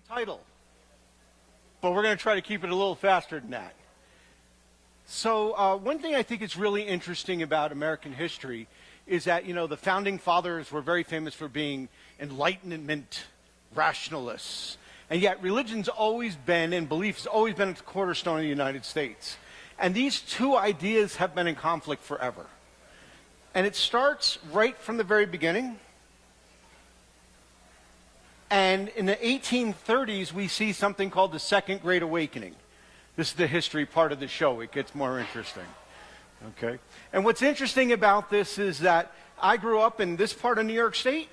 Title, but we're going to try to keep it a little faster than that. So one thing I think is really interesting about American history is that, you know, the founding fathers were very famous for being Enlightenment rationalists. And yet religion's always been, and belief's always been, at the cornerstone of the United States. And these two ideas have been in conflict forever. And it starts right from the very beginning. And in the 1830s, we see something called the Second Great Awakening. This is the history part of the show. It gets more interesting. Okay? And what's interesting about this is that I grew up in this part of New York State.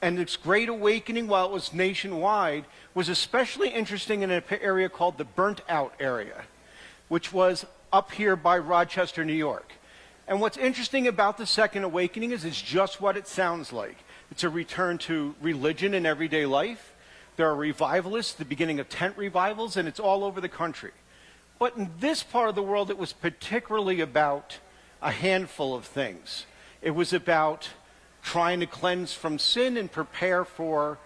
And this Great Awakening, while it was nationwide, was especially interesting in an area called the Burnt Out area, which was up here by Rochester, New York. And what's interesting about the Second Awakening is it's just what it sounds like. It's a return to religion in everyday life. There are revivalists, the beginning of tent revivals, and it's all over the country. But in this part of the world, it was particularly about a handful of things. It was about trying to cleanse from sin and prepare for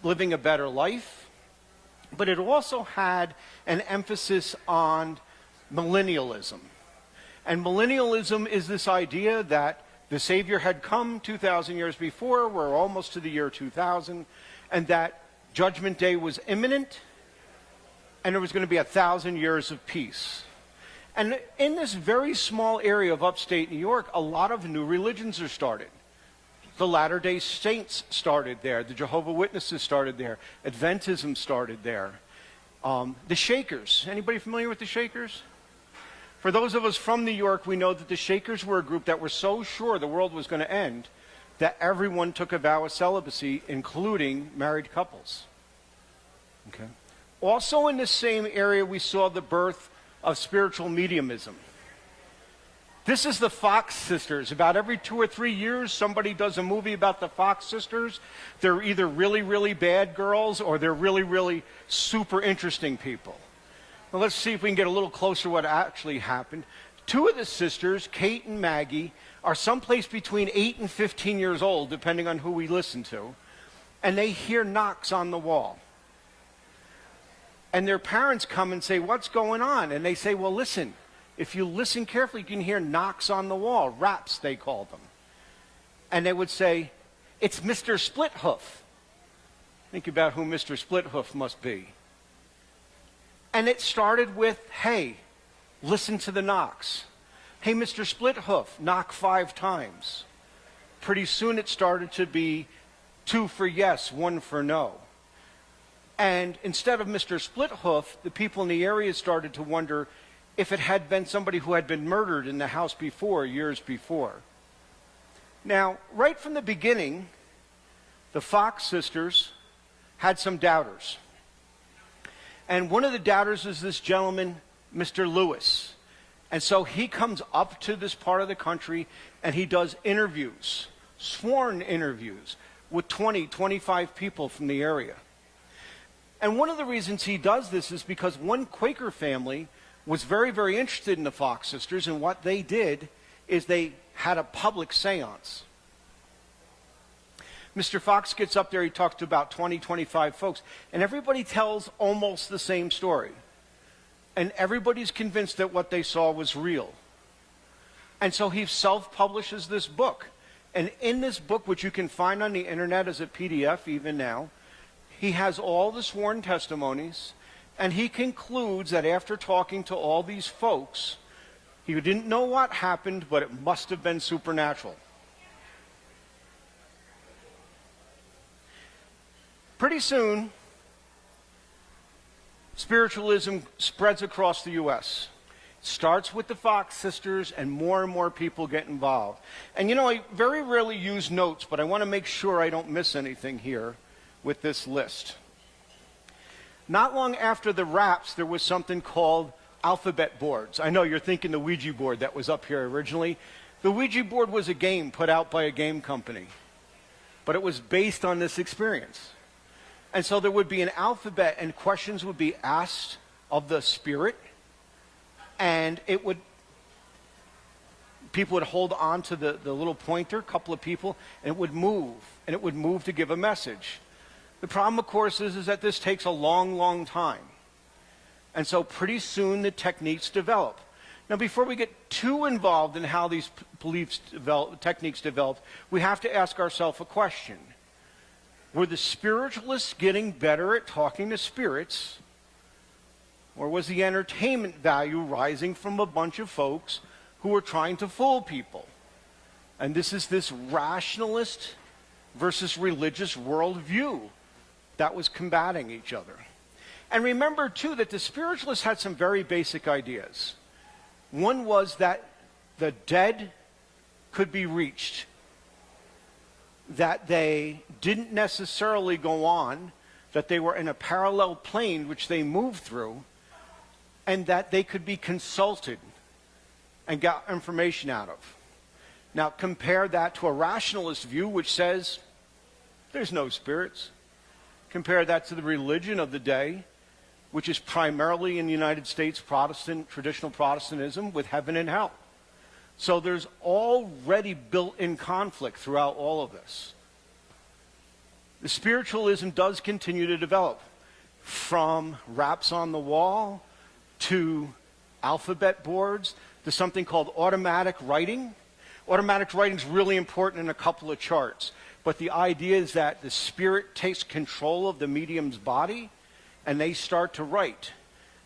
living a better life. But it also had an emphasis on millennialism. And millennialism is this idea that the Savior had come 2,000 years before, we're almost to the year 2000, and that Judgment Day was imminent, and there was going to be 1,000 years of peace. And in this very small area of upstate New York, a lot of new religions are started. The Latter-day Saints started there. The Jehovah's Witnesses started there. Adventism started there. The Shakers. Anybody familiar with the Shakers? For those of us from New York, we know that the Shakers were a group that were so sure the world was going to end that everyone took a vow of celibacy, including married couples. Okay. Also in the same area, we saw the birth of spiritual mediumism. This is the Fox sisters. About every 2 or 3 years, somebody does a movie about the Fox sisters. They're either really, really bad girls or they're really, really super interesting people. Well, let's see if we can get a little closer to what actually happened. 2 of the sisters, Kate and Maggie, are someplace between 8 and 15 years old, depending on who we listen to, and they hear knocks on the wall. And their parents come and say, "What's going on?" And they say, "Well, listen, if you listen carefully, you can hear knocks on the wall," raps they call them. And they would say, "It's Mr. Splithoof." Think about who Mr. Splithoof must be. And it started with, "Hey, listen to the knocks. Hey, Mr. Splithoof, knock 5 times." Pretty soon it started to be 2 for yes, 1 for no. And instead of Mr. Splithoof, the people in the area started to wonder if it had been somebody who had been murdered in the house before, years before. Now, right from the beginning, the Fox sisters had some doubters. And one of the doubters is this gentleman, Mr. Lewis. And so he comes up to this part of the country and he does interviews, sworn interviews, with 20, 25 people from the area. And one of the reasons he does this is because one Quaker family was very, very interested in the Fox sisters, and what they did is they had a public seance. Mr. Fox gets up there, he talks to about 20, 25 folks, and everybody tells almost the same story. And everybody's convinced that what they saw was real. And so he self-publishes this book. And in this book, which you can find on the internet as a PDF even now, he has all the sworn testimonies, and he concludes that after talking to all these folks, he didn't know what happened, but it must have been supernatural. Pretty soon, spiritualism spreads across the U.S. It starts with the Fox sisters, and more people get involved. And you know, I very rarely use notes, but I want to make sure I don't miss anything here with this list. Not long after the raps, there was something called alphabet boards. I know you're thinking the Ouija board that was up here originally. The Ouija board was a game put out by a game company, but it was based on this experience. And so there would be an alphabet, and questions would be asked of the spirit, and it would people would hold on to the little pointer, a couple of people, and it would move, and it would move to give a message. The problem, of course, is that this takes a long, long time. And so pretty soon the techniques develop. Now, before we get too involved in how these techniques developed, we have to ask ourselves a question. Were the spiritualists getting better at talking to spirits, or was the entertainment value rising from a bunch of folks who were trying to fool people? And this is this rationalist versus religious worldview that was combating each other. And remember, too, that the spiritualists had some very basic ideas. One was that the dead could be reached, that they didn't necessarily go on, that they were in a parallel plane which they moved through, and that they could be consulted and got information out of. Now, compare that to a rationalist view which says there's no spirits. Compare that to the religion of the day, which is primarily in the United States Protestant, traditional Protestantism, with heaven and hell. So there's already built-in conflict throughout all of this. The spiritualism does continue to develop, from raps on the wall to alphabet boards to something called automatic writing. Automatic writing is really important in a couple of charts, but the idea is that the spirit takes control of the medium's body and they start to write.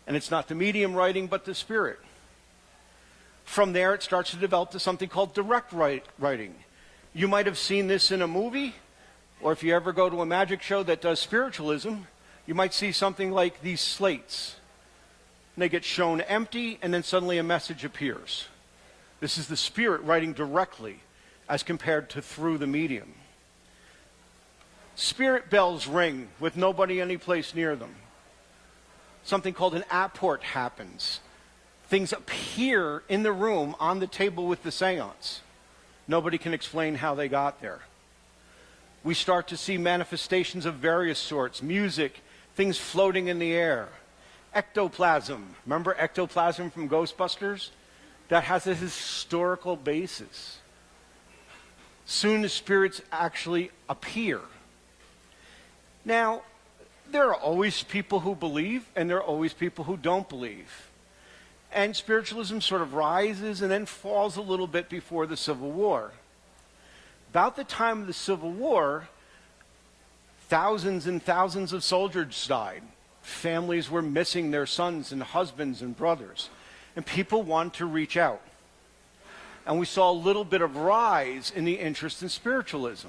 And it's not the medium writing, but the spirit. From there, it starts to develop to something called direct writing. You might have seen this in a movie, or if you ever go to a magic show that does spiritualism, you might see something like these slates. And they get shown empty, and then suddenly a message appears. This is the spirit writing directly as compared to through the medium. Spirit bells ring with nobody any place near them. Something called an apport happens. Things appear in the room on the table with the seance. Nobody can explain how they got there. We start to see manifestations of various sorts. Music, things floating in the air. Ectoplasm. Remember ectoplasm from Ghostbusters? That has a historical basis. Soon the spirits actually appear. Now, there are always people who believe, and there are always people who don't believe. And spiritualism sort of rises and then falls a little bit before the Civil War. About the time of the Civil War, thousands and thousands of soldiers died. Families were missing their sons and husbands and brothers. And people wanted to reach out. And we saw a little bit of rise in the interest in spiritualism.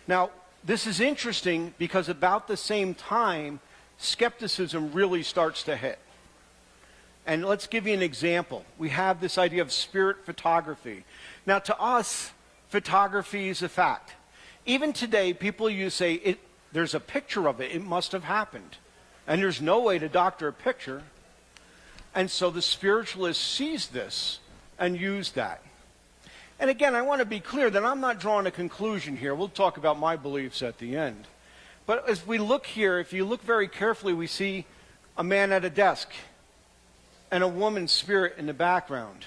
Now, this is interesting because about the same time, skepticism really starts to hit. And let's give you an example. We have this idea of spirit photography. Now, to us, photography is a fact. Even today, people say, there's a picture of it, it must have happened. And there's no way to doctor a picture. And so the spiritualist sees this and use that. And again, I want to be clear that I'm not drawing a conclusion here. We'll talk about my beliefs at the end. But as we look here, if you look very carefully, we see a man at a desk and a woman's spirit in the background.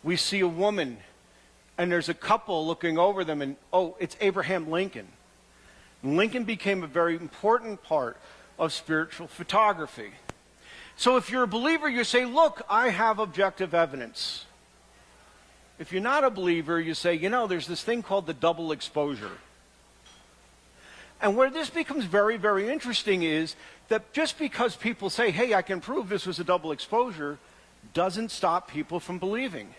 We see a woman, and there's a couple looking over them, and it's Abraham Lincoln. Lincoln became a very important part of spiritual photography. So if you're a believer, you say, look, I have objective evidence. If you're not a believer, you say, there's this thing called the double exposure. And where this becomes very, very interesting is that just because people say, hey, I can prove this was a double exposure, doesn't stop people from believing.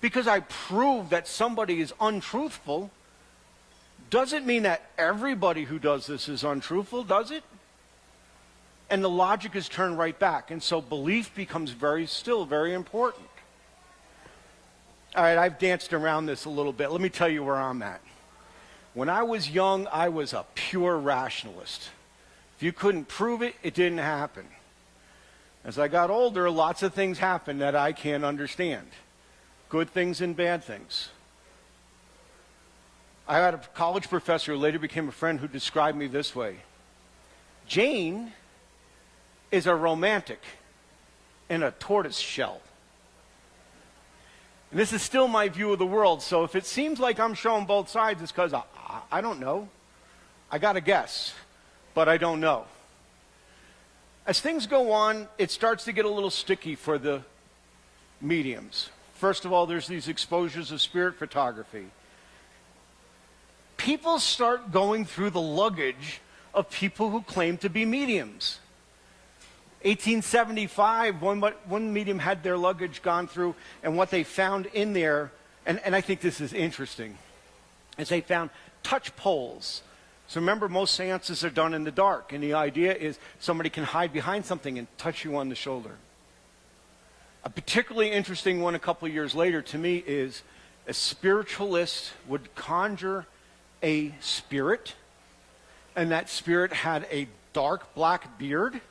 Because I prove that somebody is untruthful, doesn't mean that everybody who does this is untruthful, does it? And the logic is turned right back. And so belief becomes still very important. All right, I've danced around this a little bit. Let me tell you where I'm at. When I was young, I was a pure rationalist. If you couldn't prove it, it didn't happen. As I got older, lots of things happened that I can't understand. Good things and bad things. I had a college professor who later became a friend who described me this way. Jayne is a romantic in a tortoise shell. And this is still my view of the world, so if it seems like I'm showing both sides, it's because I don't know. I got to guess, but I don't know. As things go on, it starts to get a little sticky for the mediums. First of all, there's these exposures of spirit photography. People start going through the luggage of people who claim to be mediums. 1875, one medium had their luggage gone through, and what they found in there, and I think this is interesting, is they found touch poles. So remember, most seances are done in the dark, and the idea is somebody can hide behind something and touch you on the shoulder. A particularly interesting one a couple of years later to me is a spiritualist would conjure a spirit, and that spirit had a dark black beard,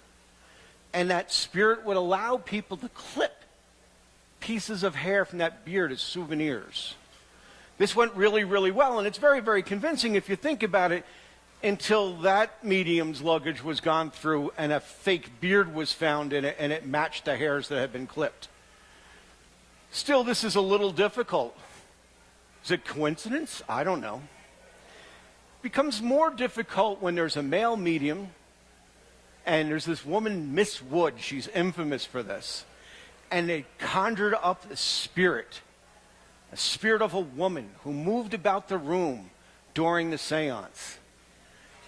and that spirit would allow people to clip pieces of hair from that beard as souvenirs. This went really, really well, and it's very, very convincing if you think about it, until that medium's luggage was gone through and a fake beard was found in it, and it matched the hairs that had been clipped. Still, this is a little difficult. Is it coincidence? I don't know. It becomes more difficult when there's a male medium, and there's this woman, Miss Wood. She's infamous for this. And they conjured up a spirit of a woman who moved about the room during the seance.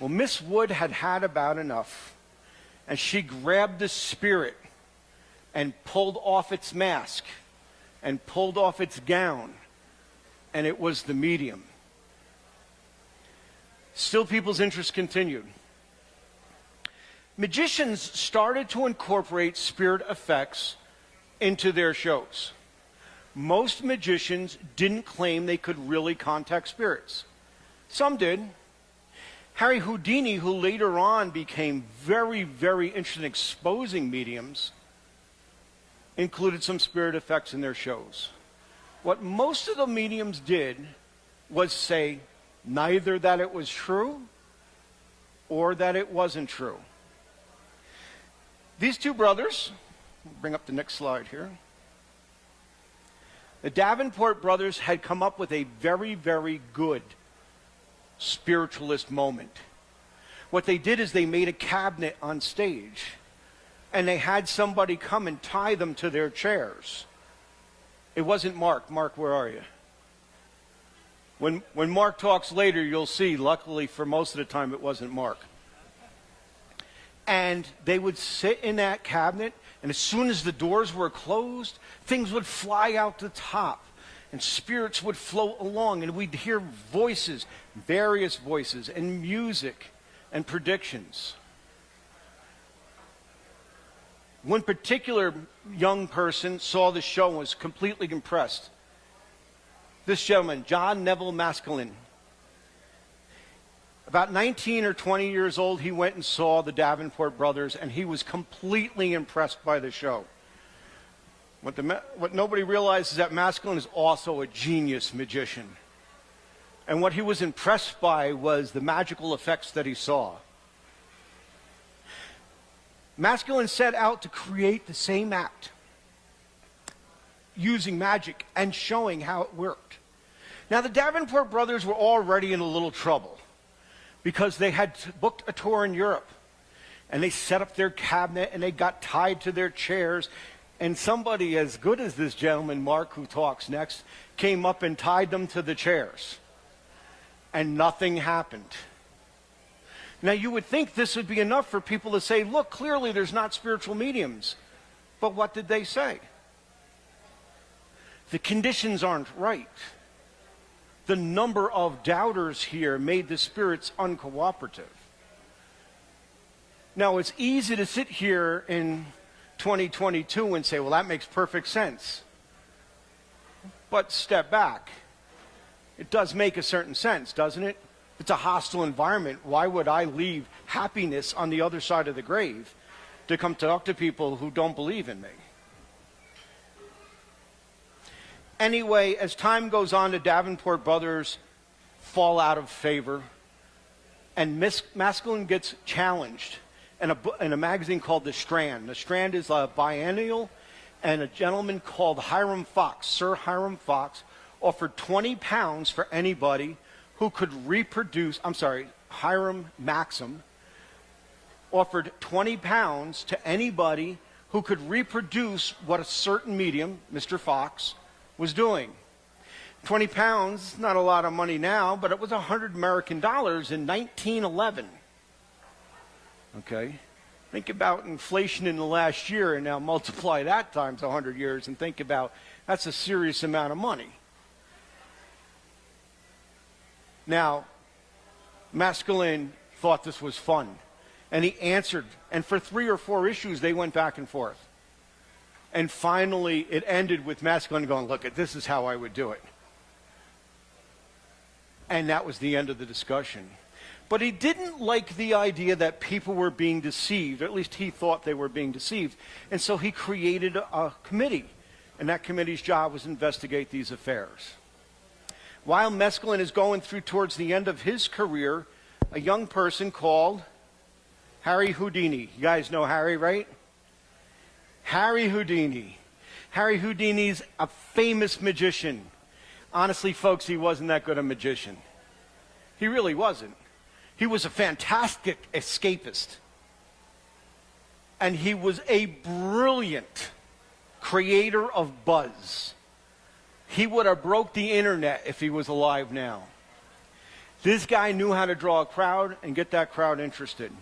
Well, Miss Wood had had about enough, and she grabbed the spirit and pulled off its mask and pulled off its gown, and it was the medium. Still, people's interest continued. Magicians started to incorporate spirit effects into their shows. Most magicians didn't claim they could really contact spirits. Some did. Harry Houdini, who later on became very, very interested in exposing mediums, included some spirit effects in their shows. What most of the mediums did was say neither that it was true or that it wasn't true. These two brothers, bring up the next slide here. The Davenport brothers had come up with a very, very good spiritualist moment. What they did is they made a cabinet on stage, and they had somebody come and tie them to their chairs. It wasn't Mark. Mark, where are you? When Mark talks later, you'll see, luckily for most of the time, it wasn't Mark. And they would sit in that cabinet, and as soon as the doors were closed, things would fly out the top, and spirits would float along, and we'd hear voices, various voices, and music, and predictions. One particular young person saw the show and was completely impressed. This gentleman, John Neville Maskelyne. About 19 or 20 years old, he went and saw the Davenport brothers, and he was completely impressed by the show. What nobody realizes is that Maskelyne is also a genius magician. And what he was impressed by was the magical effects that he saw. Maskelyne set out to create the same act using magic and showing how it worked. Now, the Davenport brothers were already in a little trouble because they had booked a tour in Europe, and they set up their cabinet and they got tied to their chairs, and somebody as good as this gentleman, Mark, who talks next, came up and tied them to the chairs, and nothing happened. Now, you would think this would be enough for people to say, look, clearly there's not spiritual mediums. But what did they say? The conditions aren't right. The number of doubters here made the spirits uncooperative. Now, it's easy to sit here in 2022 and say, well, that makes perfect sense. But step back. It does make a certain sense, doesn't it? It's a hostile environment. Why would I leave happiness on the other side of the grave to come talk to people who don't believe in me? Anyway, as time goes on, the Davenport brothers fall out of favor, and Maskelyne gets challenged in a magazine called The Strand. The Strand is a biennial, and a gentleman called Hiram Fox, Sir Hiram Fox, offered 20 pounds for anybody who could reproduce, Hiram Maxim offered 20 pounds to anybody who could reproduce what a certain medium, Mr. Fox, was doing. 20 pounds, not a lot of money now, but it was $100 American in 1911. Okay? Think about inflation in the last year and now multiply that times 100 years and think about that's a serious amount of money. Now, Masculine thought this was fun, and he answered, and for 3 or 4 issues they went back and forth. And finally it ended with Masculine going, look, this is how I would do it. And that was the end of the discussion. But he didn't like the idea that people were being deceived, or at least he thought they were being deceived. And so he created a committee, and that committee's job was to investigate these affairs. While Mescaline is going through towards the end of his career, a young person called Harry Houdini. You guys know Harry, right? Harry Houdini. Harry Houdini's a famous magician. Honestly, folks, he wasn't that good a magician. He really wasn't. He was a fantastic escapist. And he was a brilliant creator of buzz. He would have broke the internet if he was alive now. This guy knew how to draw a crowd and get that crowd interested.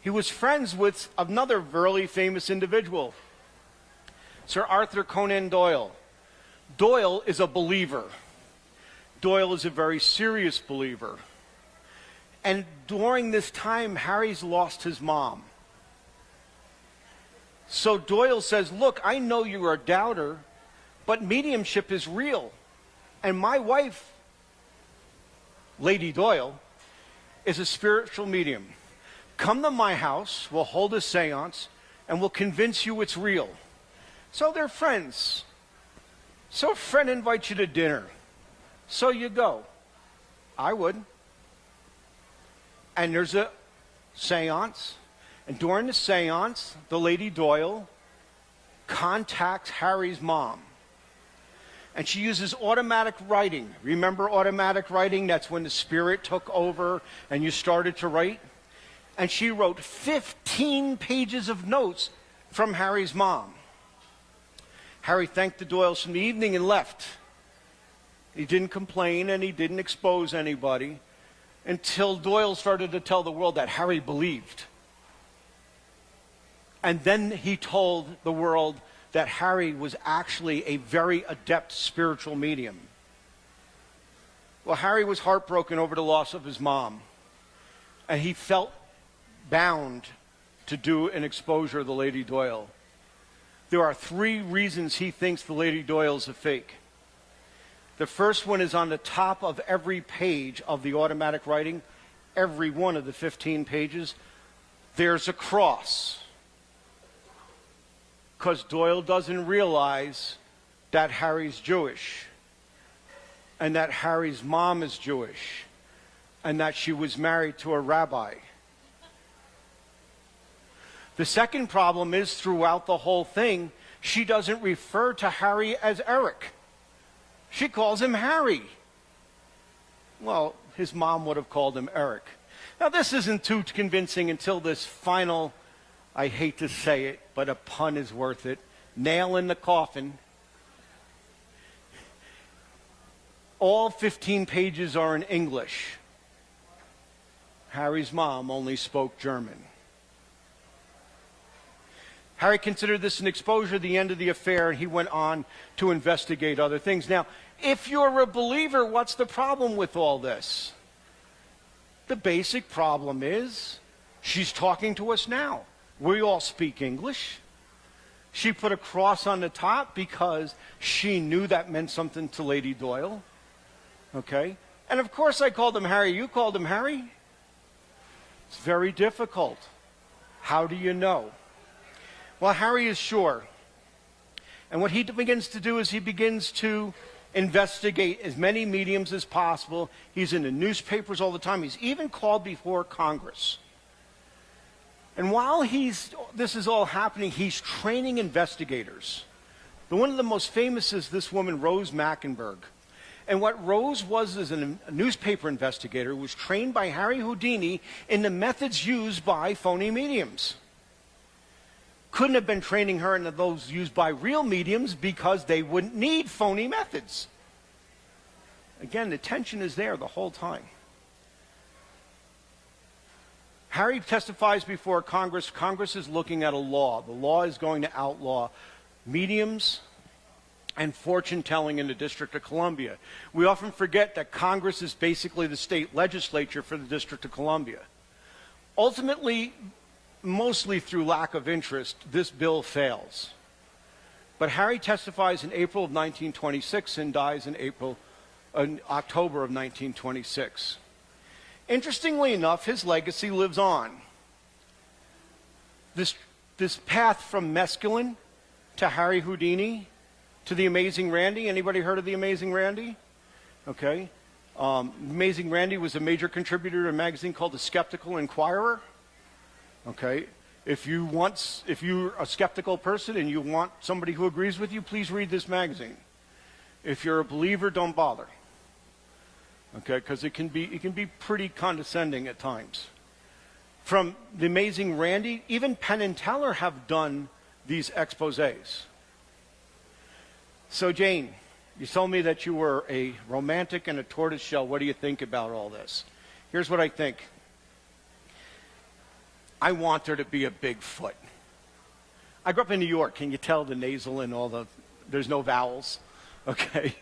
He was friends with another really famous individual, Sir Arthur Conan Doyle. Doyle is a believer. Doyle is a very serious believer. And during this time, Harry's lost his mom. So Doyle says, look, I know you're a doubter, but mediumship is real. And my wife, Lady Doyle, is a spiritual medium. Come to my house, we'll hold a seance, and we'll convince you it's real. So they're friends. So a friend invites you to dinner. So you go. I would. And there's a seance. And during the seance, the Lady Doyle contacts Harry's mom. And she uses automatic writing. Remember automatic writing? That's when the spirit took over and you started to write. And she wrote 15 pages of notes from Harry's mom. Harry thanked the Doyles from the evening and left. He didn't complain and he didn't expose anybody until Doyle started to tell the world that Harry believed. And then he told the world that Harry was actually a very adept spiritual medium. Well, Harry was heartbroken over the loss of his mom, and he felt bound to do an exposure of the Lady Doyle. There are 3 reasons he thinks the Lady Doyle is a fake. The first one is on the top of every page of the automatic writing, every one of the 15 pages, there's a cross. Because Doyle doesn't realize that Harry's Jewish, and that Harry's mom is Jewish, and that she was married to a rabbi. The second problem is throughout the whole thing, she doesn't refer to Harry as Eric. She calls him Harry. Well, his mom would have called him Eric. Now, this isn't too convincing until this final, I hate to say it, but a pun is worth it, nail in the coffin. All 15 pages are in English. Harry's mom only spoke German. Harry considered this an exposure, the end of the affair, and he went on to investigate other things. Now, if you're a believer, what's the problem with all this? The basic problem is she's talking to us now. We all speak English. She put a cross on the top because she knew that meant something to Lady Doyle. Okay? And of course I called him Harry. You called him Harry? It's very difficult. How do you know? Well, Harry is sure. And what he begins to do is he begins to investigate as many mediums as possible. He's in the newspapers all the time. He's even called before Congress. And while this is all happening, he's training investigators. But one of the most famous is this woman, Rose Mackenberg. And what Rose was is a newspaper investigator who was trained by Harry Houdini in the methods used by phony mediums. Couldn't have been training her in those used by real mediums because they wouldn't need phony methods. Again, the tension is there the whole time. Harry testifies before Congress. Congress is looking at a law. The law is going to outlaw mediums and fortune-telling in the District of Columbia. We often forget that Congress is basically the state legislature for the District of Columbia. Ultimately, mostly through lack of interest, this bill fails. But Harry testifies in April of 1926 and dies in October of 1926. Interestingly enough, his legacy lives on. This path from mescaline to Harry Houdini to the Amazing Randy. Anybody heard of the Amazing Randy? Okay. Amazing Randy was a major contributor to a magazine called The Skeptical Inquirer. Okay. If you're a skeptical person and you want somebody who agrees with you, please read this magazine. If you're a believer, don't bother. Okay, because it can be pretty condescending at times. From the Amazing Randy, even Penn and Teller have done these exposés. So Jayne, you told me that you were a romantic and a tortoiseshell. What do you think about all this? Here's what I think. I want there to be a Bigfoot. I grew up in New York. Can you tell the nasal and there's no vowels? Okay.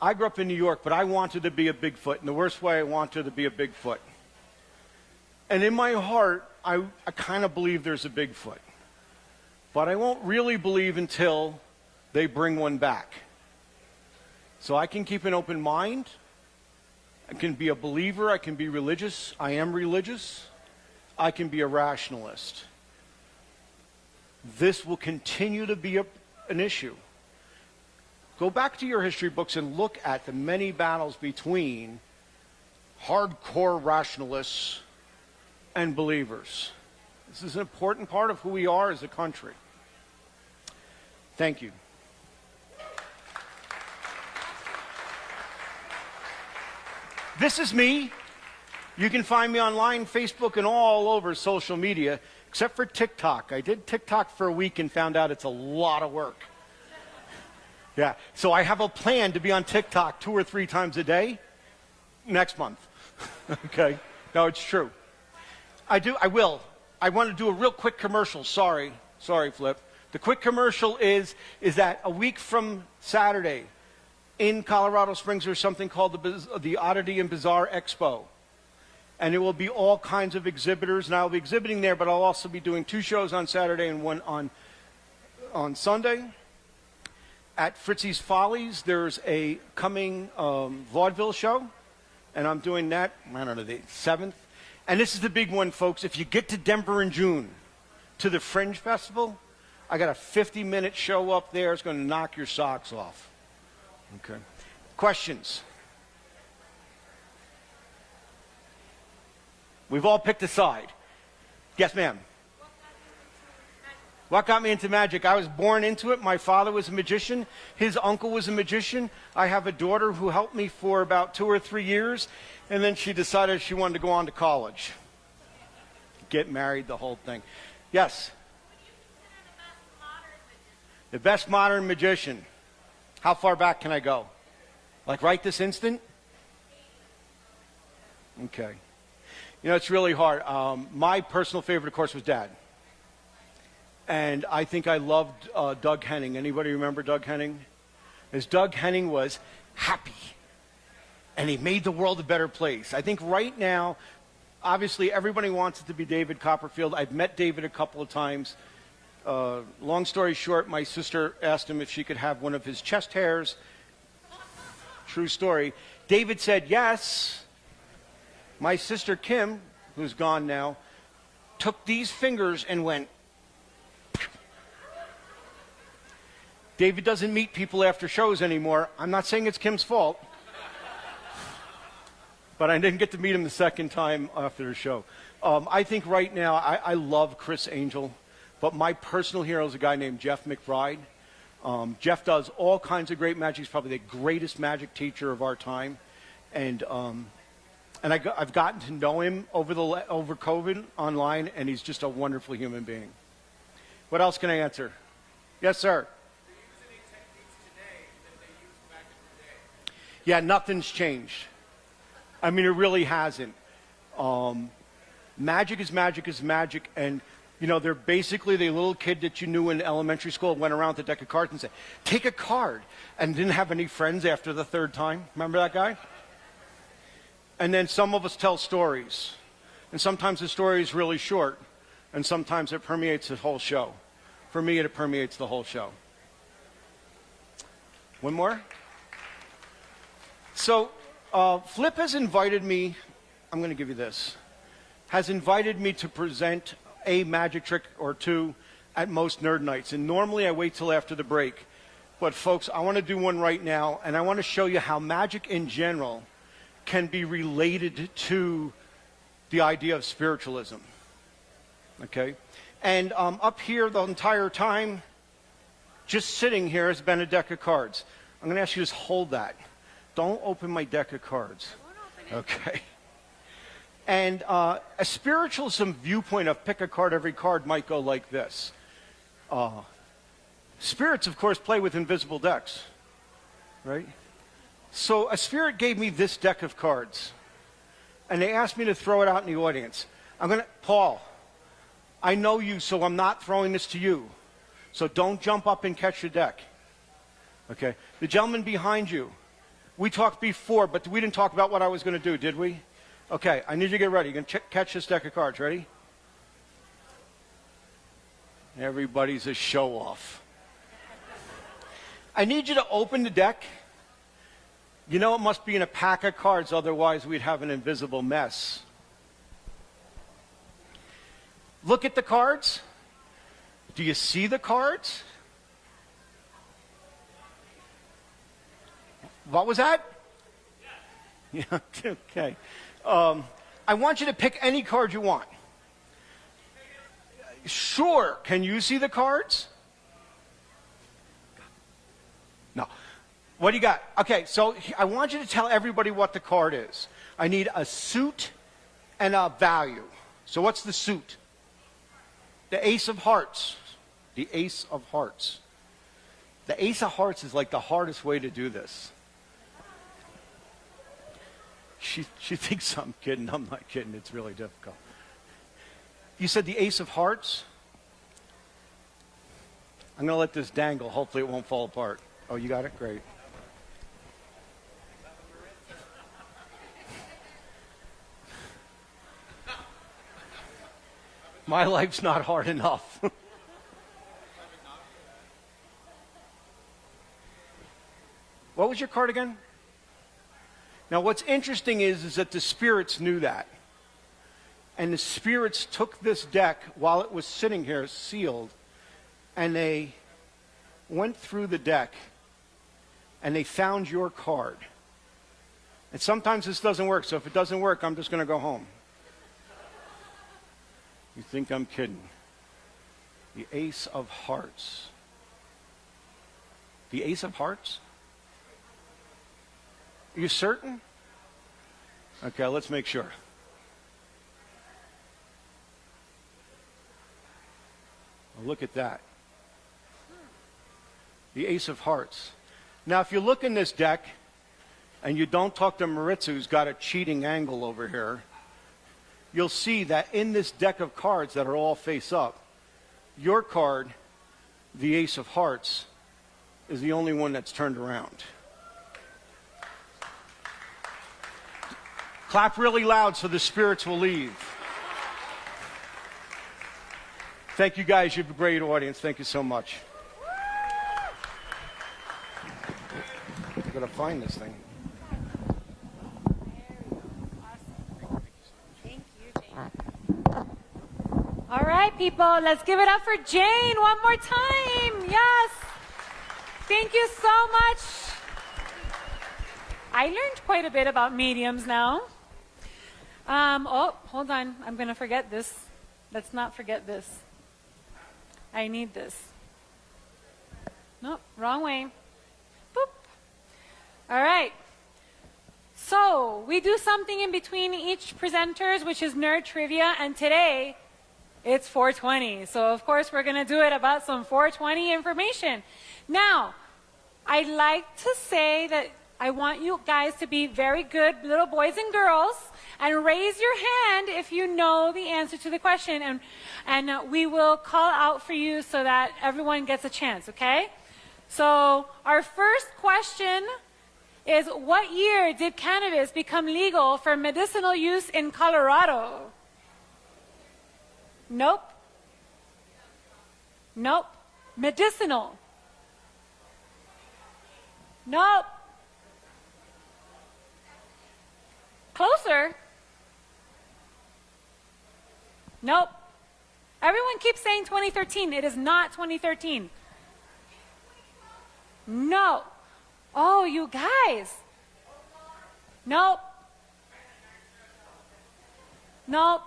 I grew up in New York, but I wanted to be a Bigfoot. In the worst way, I wanted to be a Bigfoot. And in my heart, I kind of believe there's a Bigfoot. But I won't really believe until they bring one back. So I can keep an open mind. I can be a believer. I can be religious. I am religious. I can be a rationalist. This will continue to be an issue. Go back to your history books and look at the many battles between hardcore rationalists and believers. This is an important part of who we are as a country. Thank you. This is me. You can find me online, Facebook, and all over social media, except for TikTok. I did TikTok for a week and found out it's a lot of work. Yeah, so I have a plan to be on TikTok 2 or 3 times a day next month. Okay? No, it's true. I will. I want to do a real quick commercial. Sorry, Flip. The quick commercial is that a week from Saturday in Colorado Springs there's something called the Oddity and Bizarre Expo. And it will be all kinds of exhibitors, and I'll be exhibiting there, but I'll also be doing 2 shows on Saturday and 1 on Sunday. At Fritzy's Follies, there's a coming vaudeville show, and I'm doing that, I don't know, the 7th. And this is the big one, folks. If you get to Denver in June, to the Fringe Festival, I got a 50-minute show up there. It's going to knock your socks off. Okay. Questions? We've all picked a side. Yes, ma'am. What got me into magic? I was born into it. My father was a magician. His uncle was a magician. I have a daughter who helped me for about 2 or 3 years, and then she decided she wanted to go on to college. Get married, the whole thing. Yes? The best modern magician. How far back can I go? Like right this instant? Okay. You know, it's really hard. My personal favorite, of course, was Dad. And I think I loved Doug Henning. Anybody remember Doug Henning? As Doug Henning was happy. And he made the world a better place. I think right now, obviously, everybody wants it to be David Copperfield. I've met David a couple of times. Long story short, my sister asked him if she could have one of his chest hairs. True story. David said yes. My sister Kim, who's gone now, took these fingers and went. David doesn't meet people after shows anymore. I'm not saying it's Kim's fault. but I didn't get to meet him the second time after the show. I think right now, I love Chris Angel, but my personal hero is a guy named Jeff McBride. Jeff does all kinds of great magic. He's probably the greatest magic teacher of our time. And I've gotten to know him over COVID online, and he's just a wonderful human being. What else can I answer? Yes, sir. Yeah, nothing's changed. I mean, it really hasn't. Magic is magic is magic, and you know, they're basically the little kid that you knew in elementary school went around with a deck of cards and said, "Take a card," and didn't have any friends after the third time. Remember that guy? And then some of us tell stories, and sometimes the story is really short, and sometimes it permeates the whole show. For me, it permeates the whole show. One more. So, Flip has invited me, I'm going to give you this, has invited me to present a magic trick or two at most nerd nights. And normally I wait till after the break. But folks, I want to do one right now, and I want to show you how magic in general can be related to the idea of spiritualism. Okay? And up here the entire time, just sitting here has been a deck of cards. I'm going to ask you to just hold that. Don't open my deck of cards. I won't open it. Okay. And a spiritualism viewpoint of pick a card, every card might go like this. Spirits, of course, play with invisible decks, right? So a spirit gave me this deck of cards, and they asked me to throw it out in the audience. Paul, I know you, so I'm not throwing this to you. So don't jump up and catch the deck. Okay? The gentleman behind you, we talked before, but we didn't talk about what I was going to do, did we? Okay, I need you to get ready. You're going to catch this deck of cards. Ready? Everybody's a show-off. I need you to open the deck. You know it must be in a pack of cards, otherwise we'd have an invisible mess. Look at the cards. Do you see the cards? What was that? Yeah, okay. I want you to pick any card you want. Sure. Can you see the cards? No. What do you got? Okay, so I want you to tell everybody what the card is. I need a suit and a value. So what's the suit? The Ace of Hearts. The Ace of Hearts. The Ace of Hearts is like the hardest way to do this. She thinks I'm kidding. I'm not kidding. It's really difficult. You said the Ace of Hearts? I'm going to let this dangle. Hopefully it won't fall apart. Oh, you got it? Great. My life's not hard enough. What was your card again? Now, what's interesting is that the spirits knew that. And the spirits took this deck while it was sitting here sealed, and they went through the deck, and they found your card. And sometimes this doesn't work, so if it doesn't work, I'm just going to go home. You think I'm kidding. The Ace of Hearts. The Ace of Hearts? Are you certain? Okay, let's make sure. Well, look at that. The Ace of Hearts. Now, if you look in this deck, and you don't talk to Maritza, who's got a cheating angle over here, you'll see that in this deck of cards that are all face up, your card, the Ace of Hearts, is the only one that's turned around. Clap really loud so the spirits will leave. Thank you guys. You have a great audience. Thank you so much. I'm going to find this thing. Thank you, Jayne. All right, people, let's give it up for Jayne one more time. Yes. Thank you so much. I learned quite a bit about mediums now. Oh, hold on. I'm going to forget this. Let's not forget this. I need this. Nope, wrong way. Boop. All right. So we do something in between each presenters, which is nerd trivia, and today it's 420. So of course we're going to do it about some 420 information. Now, I'd like to say that I want you guys to be very good little boys and girls and raise your hand if you know the answer to the question, and we will call out for you so that everyone gets a chance, okay? So our first question is, what year did cannabis become legal for medicinal use in Colorado? Nope. Nope. Medicinal. Nope. Closer. Nope. Everyone keeps saying 2013. It is not 2013. No. Oh, you guys. Nope. Nope.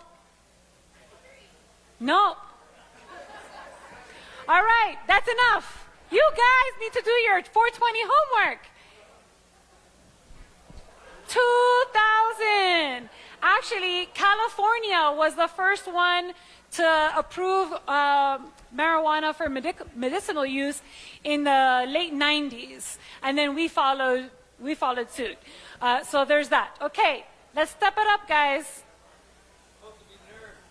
Nope. All right, that's enough. You guys need to do your 420 homework. 2000. Actually, California was the first one to approve marijuana for medicinal use in the late 90s, and then we followed suit. So there's that. Okay, let's step it up, guys.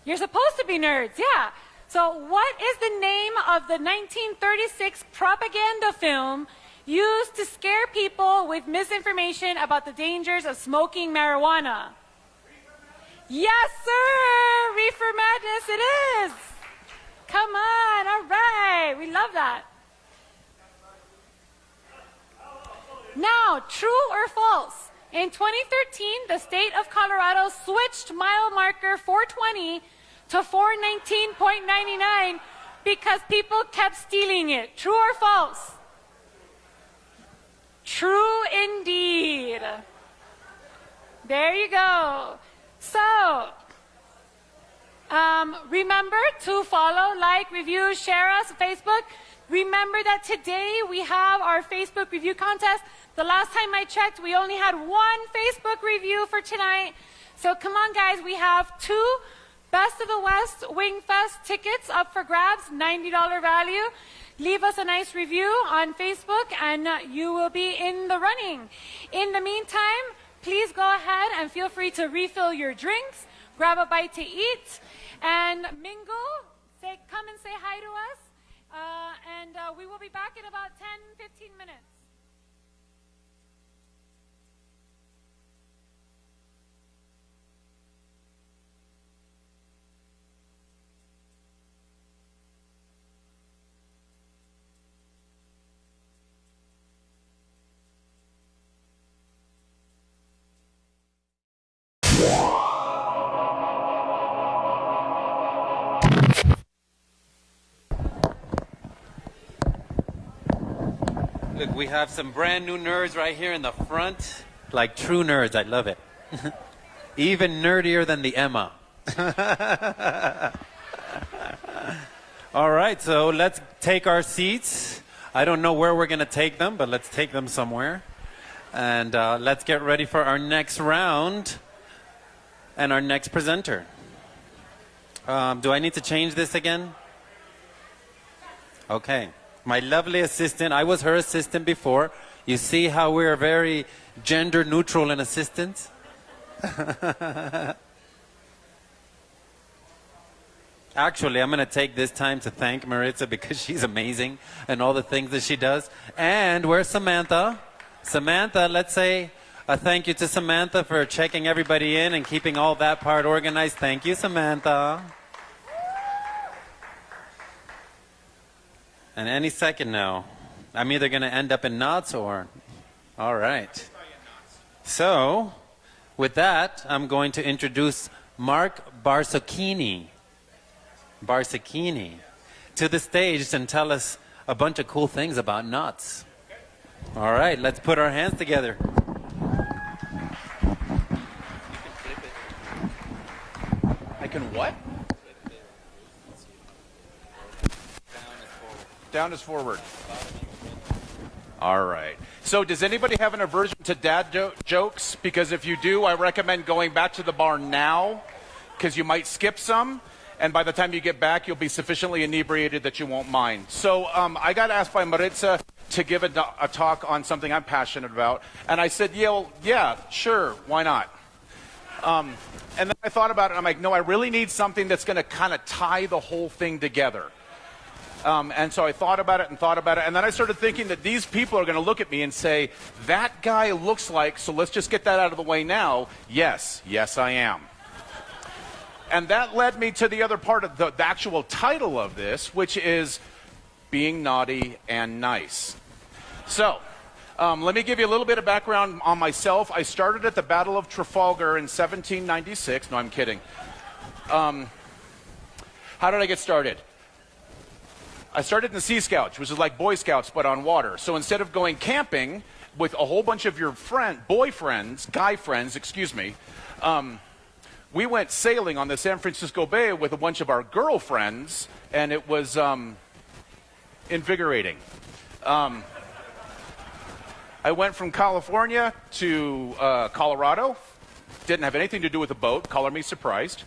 You're supposed to be nerds, yeah. So what is the name of the 1936 propaganda film used to scare people with misinformation about the dangers of smoking marijuana? Yes, sir! Reefer Madness it is! Come on, all right. We love that. Now, true or false? In 2013, the state of Colorado switched mile marker 420 to 419.99 because people kept stealing it. True or false? True indeed. There you go. So, remember to follow, like, review, share us on Facebook. Remember that today we have our Facebook review contest. The last time I checked, we only had one Facebook review for tonight. So come on, guys. We have 2 Best of the West Wing Fest tickets up for grabs, $90 value. Leave us a nice review on Facebook, and you will be in the running. In the meantime, please go ahead and feel free to refill your drinks, grab a bite to eat, and mingle. Come and say hi to us. And we will be back in about 10-15 minutes. Look, we have some brand new nerds right here in the front. Like true nerds, I love it. Even nerdier than the Emma. All right, so let's take our seats. I don't know where we're going to take them, but let's take them somewhere. And let's get ready for our next round and our next presenter. Do I need to change this again? Okay. My lovely assistant, I was her assistant before. You see how we're very gender neutral in assistants? Actually, I'm going to take this time to thank Maritza because she's amazing and all the things that she does. And where's Samantha? Samantha, let's say a thank you to Samantha for checking everybody in and keeping all that part organized. Thank you, Samantha. And any second now, I'm either going to end up in knots or... All right. So, with that, I'm going to introduce Mark Barsocchini to the stage and tell us a bunch of cool things about knots. All right, let's put our hands together. I can what? Down is forward. All right. So does anybody have an aversion to dad jokes? Because if you do, I recommend going back to the bar now, because you might skip some, and by the time you get back, you'll be sufficiently inebriated that you won't mind. So I got asked by Maritza to give a talk on something I'm passionate about, and I said, yeah, sure, why not? And then I thought about it, and I'm like, no, I really need something that's going to kind of tie the whole thing together. And so I thought about it, and then I started thinking that these people are going to look at me and say, that guy looks like, so let's just get that out of the way now, yes, I am. And that led me to the other part of the actual title of this, which is being naughty and nice. So, let me give you a little bit of background on myself. I started at the Battle of Trafalgar in 1796. No, I'm kidding. How did I get started? I started in the Sea Scouts, which is like Boy Scouts, but on water. So instead of going camping with a whole bunch of your guy friends, we went sailing on the San Francisco Bay with a bunch of our girlfriends, and it was invigorating. I went from California to Colorado. Didn't have anything to do with the boat. Color me surprised.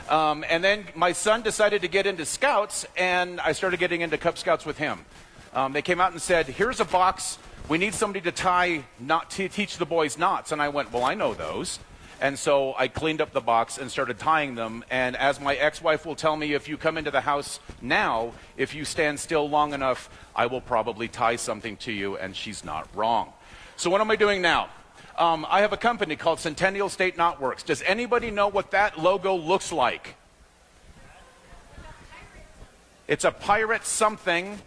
And then my son decided to get into Scouts, and I started getting into Cub Scouts with him. They came out and said, here's a box. We need somebody to teach the boys knots. And I went, well, I know those. And so I cleaned up the box and started tying them. And as my ex-wife will tell me, if you come into the house now, if you stand still long enough, I will probably tie something to you, and she's not wrong. So what am I doing now? I have a company called Centennial State Knot Works. Does anybody know what that logo looks like? It's a pirate something.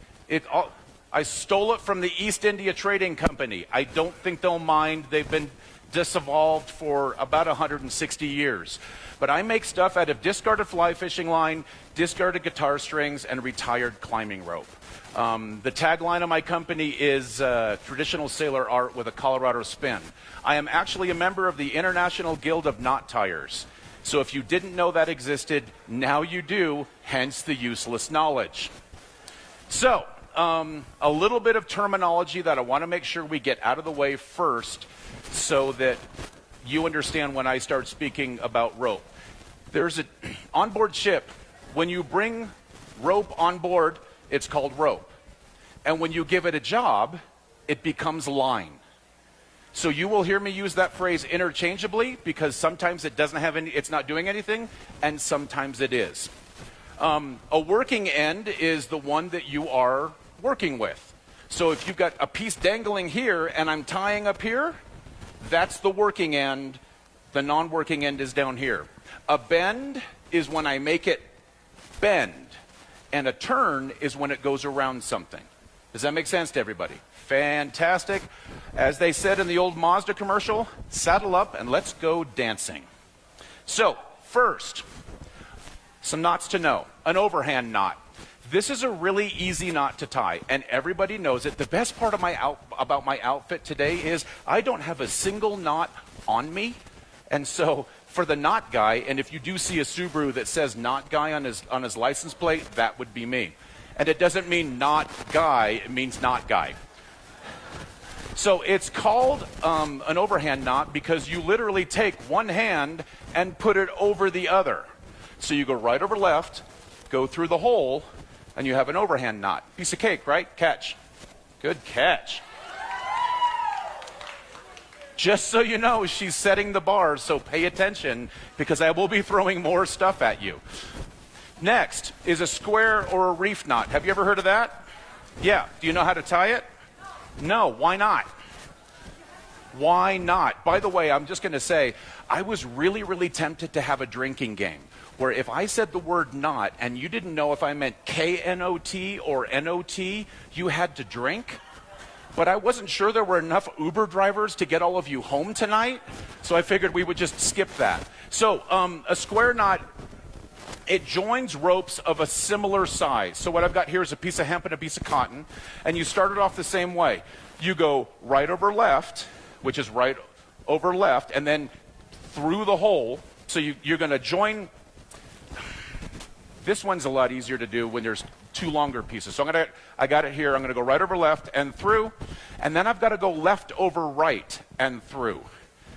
I stole it from the East India Trading Company. I don't think they'll mind. They've been disevolved for about 160 years. But I make stuff out of discarded fly fishing line, discarded guitar strings, and retired climbing rope. The tagline of my company is traditional sailor art with a Colorado spin. I am actually a member of the International Guild of Knot Tiers. So if you didn't know that existed, now you do, hence the useless knowledge. So, a little bit of terminology that I want to make sure we get out of the way first so that you understand when I start speaking about rope. There's an onboard ship. When you bring rope on board, it's called rope. And when you give it a job, it becomes line. So you will hear me use that phrase interchangeably because sometimes it's not doing anything, and sometimes it is. A working end is the one that you are working with. So if you've got a piece dangling here and I'm tying up here, that's the working end. The non-working end is down here. A bend is when I make it bend. And a turn is when it goes around something. Does that make sense to everybody? Fantastic. As they said in the old Mazda commercial, saddle up and let's go dancing. So, first, some knots to know. An overhand knot. This is a really easy knot to tie, and everybody knows it. The best part of about my outfit today is I don't have a single knot on me, and so for the knot guy, and if you do see a Subaru that says knot guy on his license plate, that would be me. And it doesn't mean not guy, it means knot guy. So it's called an overhand knot because you literally take one hand and put it over the other. So you go right over left, go through the hole, and you have an overhand knot. Piece of cake, right? Catch. Good catch. Just so you know, she's setting the bar, so pay attention because I will be throwing more stuff at you. Next is a square or a reef knot. Have you ever heard of that? Yeah. Do you know how to tie it? No. Why not? Why not? By the way, I'm just going to say, I was really, really tempted to have a drinking game where if I said the word knot and you didn't know if I meant K-N-O-T or N-O-T, you had to drink. But I wasn't sure there were enough Uber drivers to get all of you home tonight, so I figured we would just skip that. So a square knot, it joins ropes of a similar size. So what I've got here is a piece of hemp and a piece of cotton, and you start it off the same way. You go right over left, which is right over left, and then through the hole. So you're going to join This one's a lot easier to do when there's two longer pieces. So I got it here. I'm going to go right over left and through, and then I've got to go left over right and through.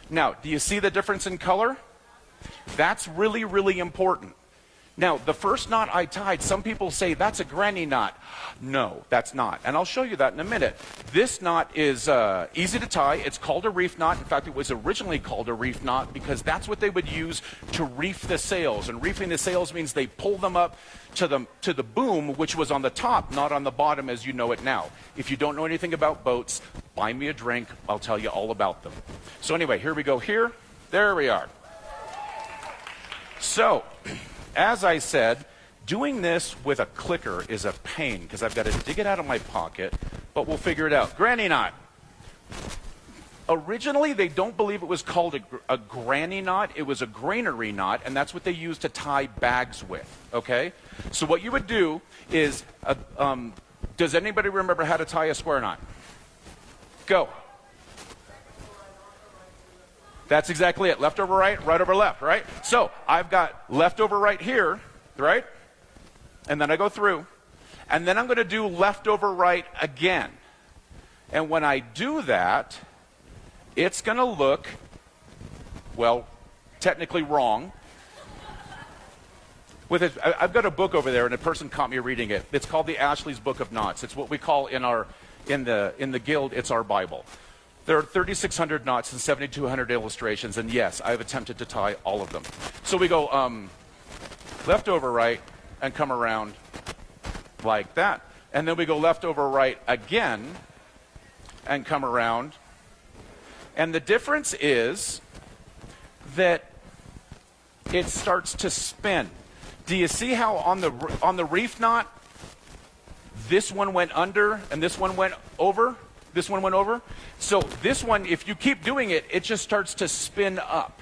Now, do you see the difference in color? That's really, really important. Now, the first knot I tied, some people say that's a granny knot. No, that's not. And I'll show you that in a minute. This knot is easy to tie. It's called a reef knot. In fact, it was originally called a reef knot because that's what they would use to reef the sails. And reefing the sails means they pull them up to the boom, which was on the top, not on the bottom as you know it now. If you don't know anything about boats, buy me a drink. I'll tell you all about them. So anyway, here we go here. There we are. So, as I said, doing this with a clicker is a pain because I've got to dig it out of my pocket, but we'll figure it out. Granny knot. Originally, they don't believe it was called a granny knot. It was a granary knot, and that's what they used to tie bags with, okay? So what you would do is, does anybody remember how to tie a square knot? Go. That's exactly it. Left over right, right over left, right? So I've got left over right here, right? And then I go through. And then I'm going to do left over right again. And when I do that, it's going to look, well, technically wrong. I've got a book over there, and a person caught me reading it. It's called the Ashley's Book of Knots. It's what we call in the guild, it's our Bible. There are 3,600 knots and 7,200 illustrations, and yes, I've attempted to tie all of them. So we go left over right and come around like that. And then we go left over right again and come around. And the difference is that it starts to spin. Do you see how on the reef knot, this one went under and this one went over? This one went over. So this one, if you keep doing it, it just starts to spin up.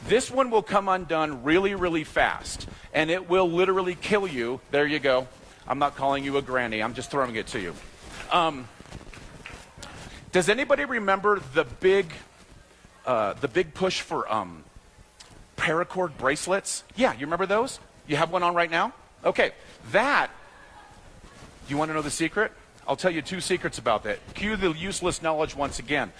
This one will come undone really, really fast, and it will literally kill you. There you go. I'm not calling you a granny. I'm just throwing it to you. Does anybody remember the big push for paracord bracelets? Yeah, you remember those? You have one on right now? Okay, that, you want to know the secret? I'll tell you two secrets about that. Cue the useless knowledge once again.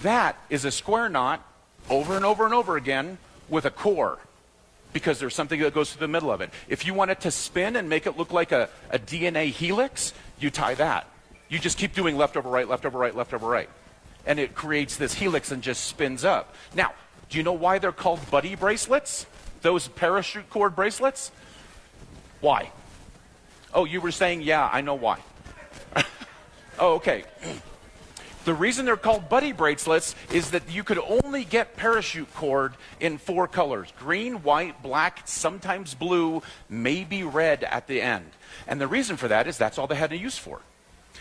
That is a square knot over and over and over again with a core because there's something that goes through the middle of it. If you want it to spin and make it look like a DNA helix, you tie that. You just keep doing left over right, left over right, left over right. And it creates this helix and just spins up. Now, do you know why they're called buddy bracelets? Those parachute cord bracelets? Why? Oh, you were saying, yeah, I know why. Oh, okay. The reason they're called buddy bracelets is that you could only get parachute cord in 4 colors. Green, white, black, sometimes blue, maybe red at the end. And the reason for that is that's all they had a use for.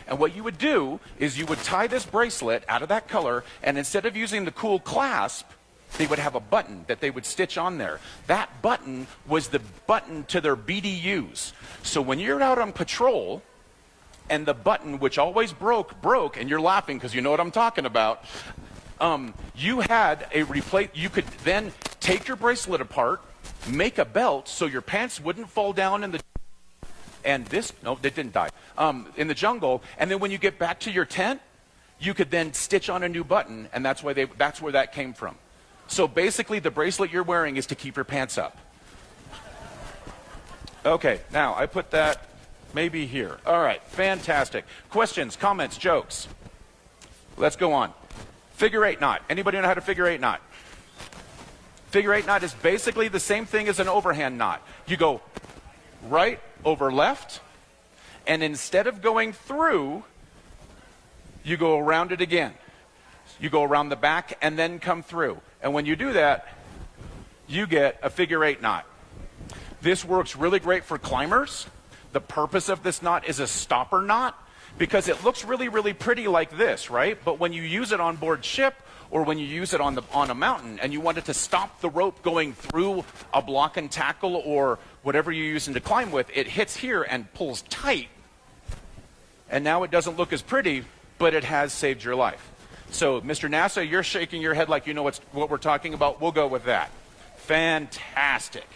And what you would do is you would tie this bracelet out of that color, and instead of using the cool clasp, they would have a button that they would stitch on there. That button was the button to their BDUs. So when you're out on patrol, and the button, which always broke, and you're laughing because you know what I'm talking about, you had a replace. You could then take your bracelet apart, make a belt so your pants wouldn't fall down in the, and this, no, they didn't die, in the jungle, and then when you get back to your tent, you could then stitch on a new button, and that's where that came from. So basically the bracelet you're wearing is to keep your pants up. Okay, now I put that maybe here. All right, fantastic. Questions, comments, jokes? Let's go on. Figure 8 knot. Anybody know how to figure 8 knot? Figure 8 knot is basically the same thing as an overhand knot. You go right over left, and instead of going through, you go around it again. You go around the back and then come through. And when you do that, you get a figure 8 knot. This works really great for climbers. The purpose of this knot is a stopper knot because it looks really, really pretty like this, right? But when you use it on board ship or when you use it on a mountain and you want it to stop the rope going through a block and tackle or whatever you're using to climb with, it hits here and pulls tight. And now it doesn't look as pretty, but it has saved your life. So, Mr. NASA, you're shaking your head like you know what we're talking about. We'll go with that. Fantastic.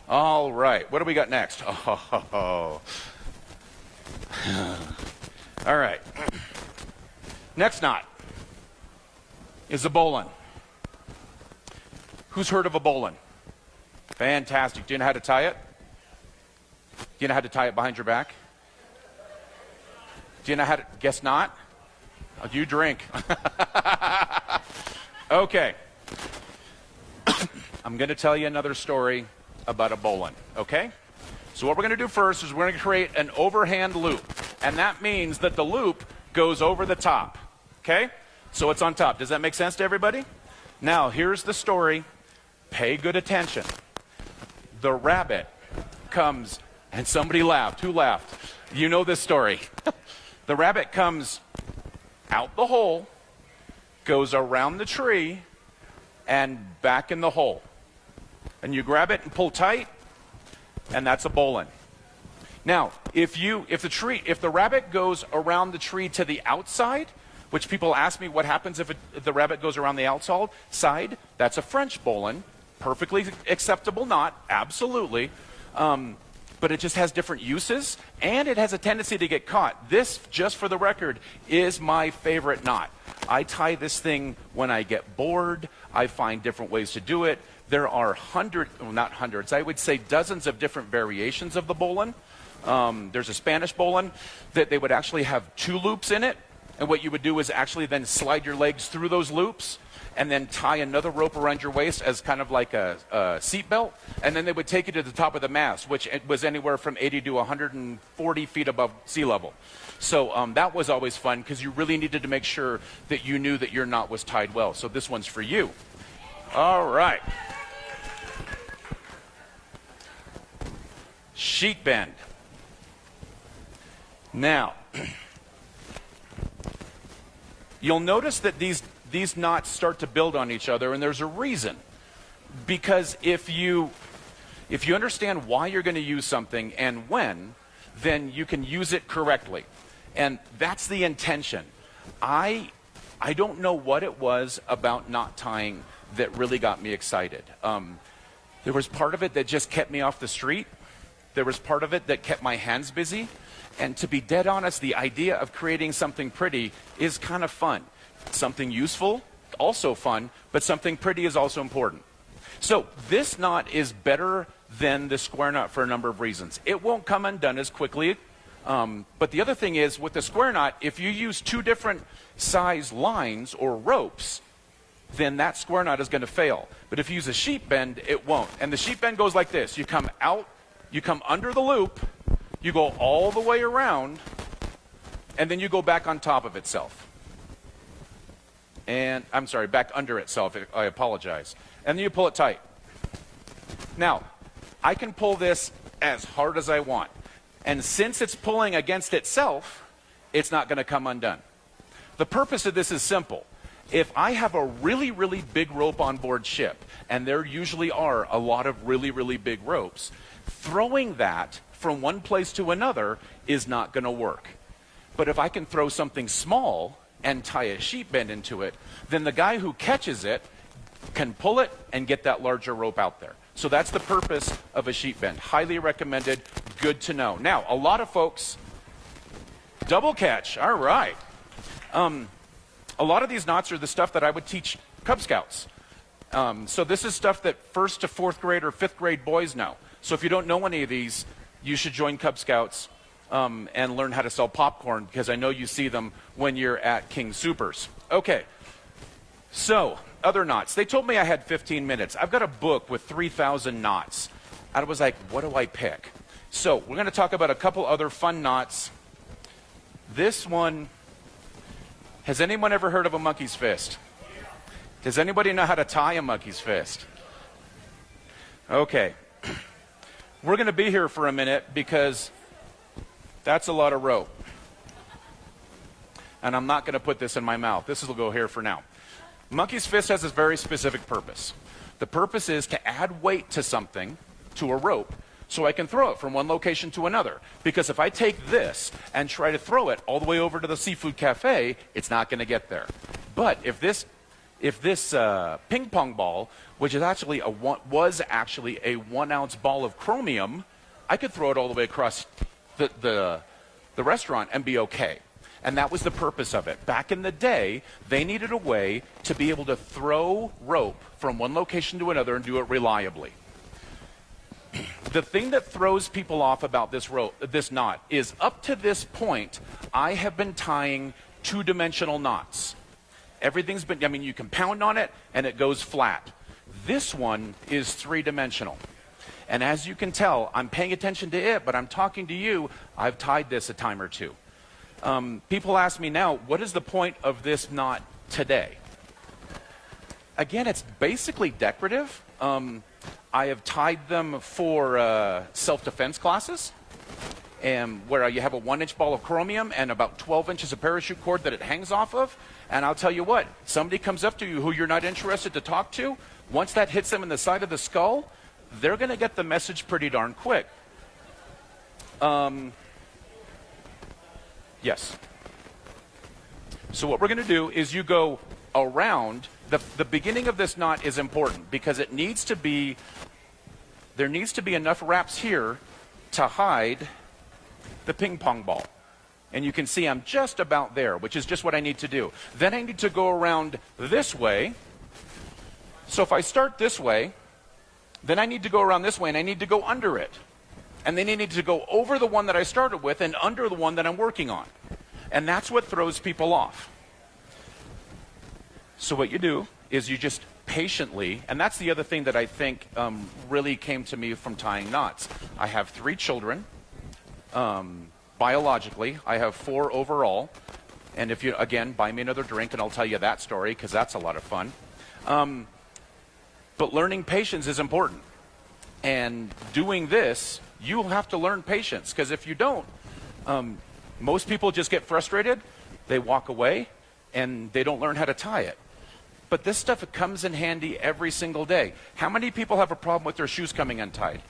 All right, what do we got next? Oh. All right. Next knot is a bowline. Who's heard of a bowline? Fantastic. Do you know how to tie it? Do you know how to tie it behind your back? Do you know how to, guess not? Oh, you drink. Okay. I'm going to tell you another story about a bowline, okay? So what we're going to do first is we're going to create an overhand loop. And that means that the loop goes over the top, okay? So it's on top. Does that make sense to everybody? Now, here's the story. Pay good attention. The rabbit comes, and somebody laughed. Who laughed? You know this story. The rabbit comes out the hole, goes around the tree, and back in the hole. And you grab it and pull tight, and that's a bowline. Now, if the rabbit goes around the tree to the outside, which people ask me what happens if the rabbit goes around the outside, that's a French bowline. Perfectly acceptable knot, absolutely. But it just has different uses, and it has a tendency to get caught. This, just for the record, is my favorite knot. I tie this thing when I get bored. I find different ways to do it. There are not hundreds, I would say dozens of different variations of the bowline. There's a Spanish bowline that they would actually have 2 loops in it, and what you would do is actually then slide your legs through those loops and then tie another rope around your waist as kind of like a seat belt, and then they would take you to the top of the mast, which was anywhere from 80 to 140 feet above sea level. So that was always fun because you really needed to make sure that you knew that your knot was tied well. So this one's for you. All right. Sheet bend. Now, you'll notice that these knots start to build on each other, and there's a reason. Because if you understand why you're going to use something and when, then you can use it correctly. And that's the intention. I don't know what it was about knot tying that really got me excited. There was part of it that just kept me off the street. There was part of it that kept my hands busy. And to be dead honest, the idea of creating something pretty is kind of fun. Something useful, also fun, but something pretty is also important. So this knot is better than the square knot for a number of reasons. It won't come undone as quickly. But the other thing is, with the square knot, if you use 2 different size lines or ropes, then that square knot is going to fail. But if you use a sheet bend, it won't. And the sheet bend goes like this. You come out, you come under the loop, you go all the way around, and then you go back on top of itself. And, I'm sorry, back under itself. I apologize. And then you pull it tight. Now, I can pull this as hard as I want. And since it's pulling against itself, it's not going to come undone. The purpose of this is simple. If I have a really, really big rope on board ship, and there usually are a lot of really, really big ropes, throwing that from one place to another is not going to work. But if I can throw something small and tie a sheet bend into it, then the guy who catches it can pull it and get that larger rope out there. So that's the purpose of a sheet bend. Highly recommended. Good to know. Now, a lot of folks, double catch. All right. A lot of these knots are the stuff that I would teach Cub Scouts. So this is stuff that 1st to 4th grade or 5th grade boys know. So if you don't know any of these, you should join Cub Scouts and learn how to sell popcorn, because I know you see them when you're at King Soopers. Okay. So, other knots. They told me I had 15 minutes. I've got a book with 3,000 knots. I was like, what do I pick? So, we're going to talk about a couple other fun knots. This one, has anyone ever heard of a monkey's fist? Does anybody know how to tie a monkey's fist? Okay. We're going to be here for a minute because that's a lot of rope. And I'm not going to put this in my mouth. This will go here for now. Monkey's fist has a very specific purpose. The purpose is to add weight to something, to a rope, so I can throw it from one location to another. Because if I take this and try to throw it all the way over to the seafood cafe, it's not going to get there. But if this if this ping pong ball, which is actually was actually a 1 ounce ball of chromium, I could throw it all the way across the restaurant and be okay. And that was the purpose of it. Back in the day, they needed a way to be able to throw rope from one location to another and do it reliably. The thing that throws people off about this knot is up to this point, I have been tying two-dimensional knots. Everything's been, I mean, you can pound on it and it goes flat. This one is three-dimensional. And as you can tell, I'm paying attention to it, but I'm talking to you. I've tied this a time or two. People ask me now, what is the point of this knot today? Again, it's basically decorative. I have tied them for self-defense classes, and where you have a 1-inch ball of chromium and about 12 inches of parachute cord that it hangs off of. And I'll tell you what, somebody comes up to you who you're not interested to talk to, once that hits them in the side of the skull, they're going to get the message pretty darn quick. Yes. So what we're going to do is you go around. The beginning of this knot is important because it needs to be, there needs to be enough wraps here to hide the ping pong ball. And you can see I'm just about there, which is just what I need to do. Then I need to go around this way. So if I start this way, then I need to go around this way and I need to go under it. And then I need to go over the one that I started with and under the one that I'm working on. And that's what throws people off. So what you do is you just patiently, and that's the other thing that I think really came to me from tying knots. I have 3 children. Biologically, I have 4 overall. And if you, again, buy me another drink and I'll tell you that story because that's a lot of fun. But learning patience is important. And doing this, you'll have to learn patience because if you don't, most people just get frustrated, they walk away, and they don't learn how to tie it. But this stuff, it comes in handy every single day. How many people have a problem with their shoes coming untied?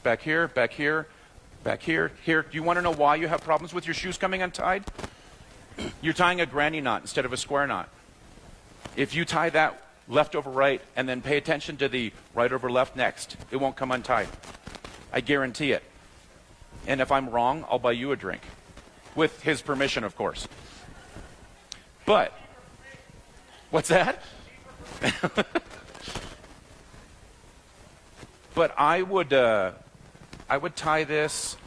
Back here, back here, back here, here. Do you want to know why you have problems with your shoes coming untied? You're tying a granny knot instead of a square knot. If you tie that left over right and then pay attention to the right over left next, it won't come untied. I guarantee it. And if I'm wrong, I'll buy you a drink. With his permission, of course. But, what's that? But I would tie this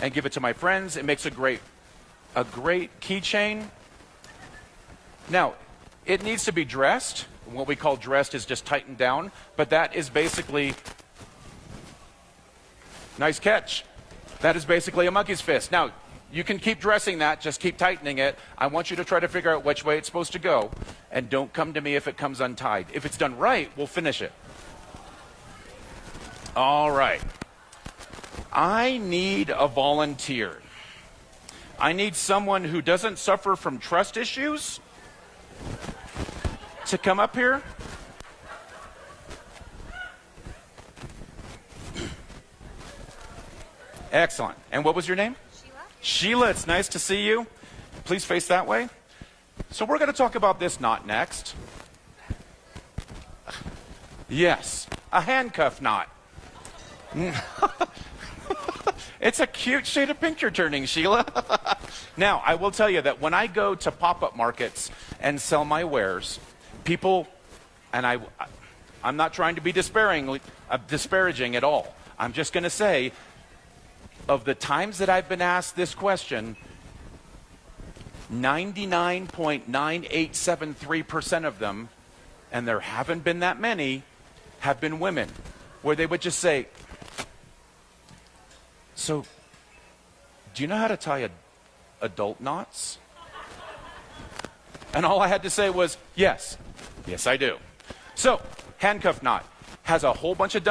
and give it to my friends. It makes a great keychain. Now, it needs to be dressed. What we call dressed is just tightened down, but that is basically, nice catch. That is basically a monkey's fist. Now, you can keep dressing that, just keep tightening it. I want you to try to figure out which way it's supposed to go, and don't come to me if it comes untied. If it's done right, we'll finish it. All right. I need a volunteer. I need someone who doesn't suffer from trust issues to come up here. Excellent. And what was your name? Sheila. Sheila, it's nice to see you. Please face that way. So we're going to talk about this knot next. Yes, a handcuff knot. It's a cute shade of pink you're turning, Sheila. Now, I will tell you that when I go to pop-up markets and sell my wares, people, and I'm not trying to be disparaging at all. I'm just going to say, of the times that I've been asked this question, 99.9873% of them, and there haven't been that many, have been women, where they would just say, so, do you know how to tie adult knots? And all I had to say was, yes. Yes, I do. So, handcuff knot has a whole bunch of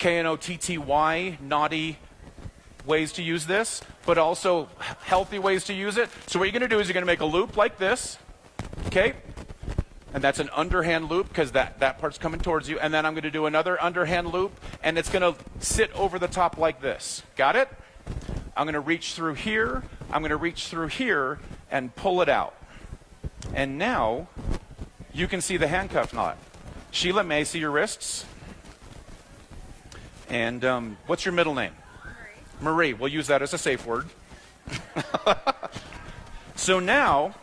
KNOTTY naughty ways to use this, but also healthy ways to use it. So what you're going to do is you're going to make a loop like this, okay? And that's an underhand loop because that part's coming towards you. And then I'm going to do another underhand loop, and it's going to sit over the top like this. Got it? I'm going to reach through here. I'm going to reach through here and pull it out. And now you can see the handcuff knot. Sheila, may I see your wrists? And what's your middle name? Marie. Marie. We'll use that as a safe word. So now,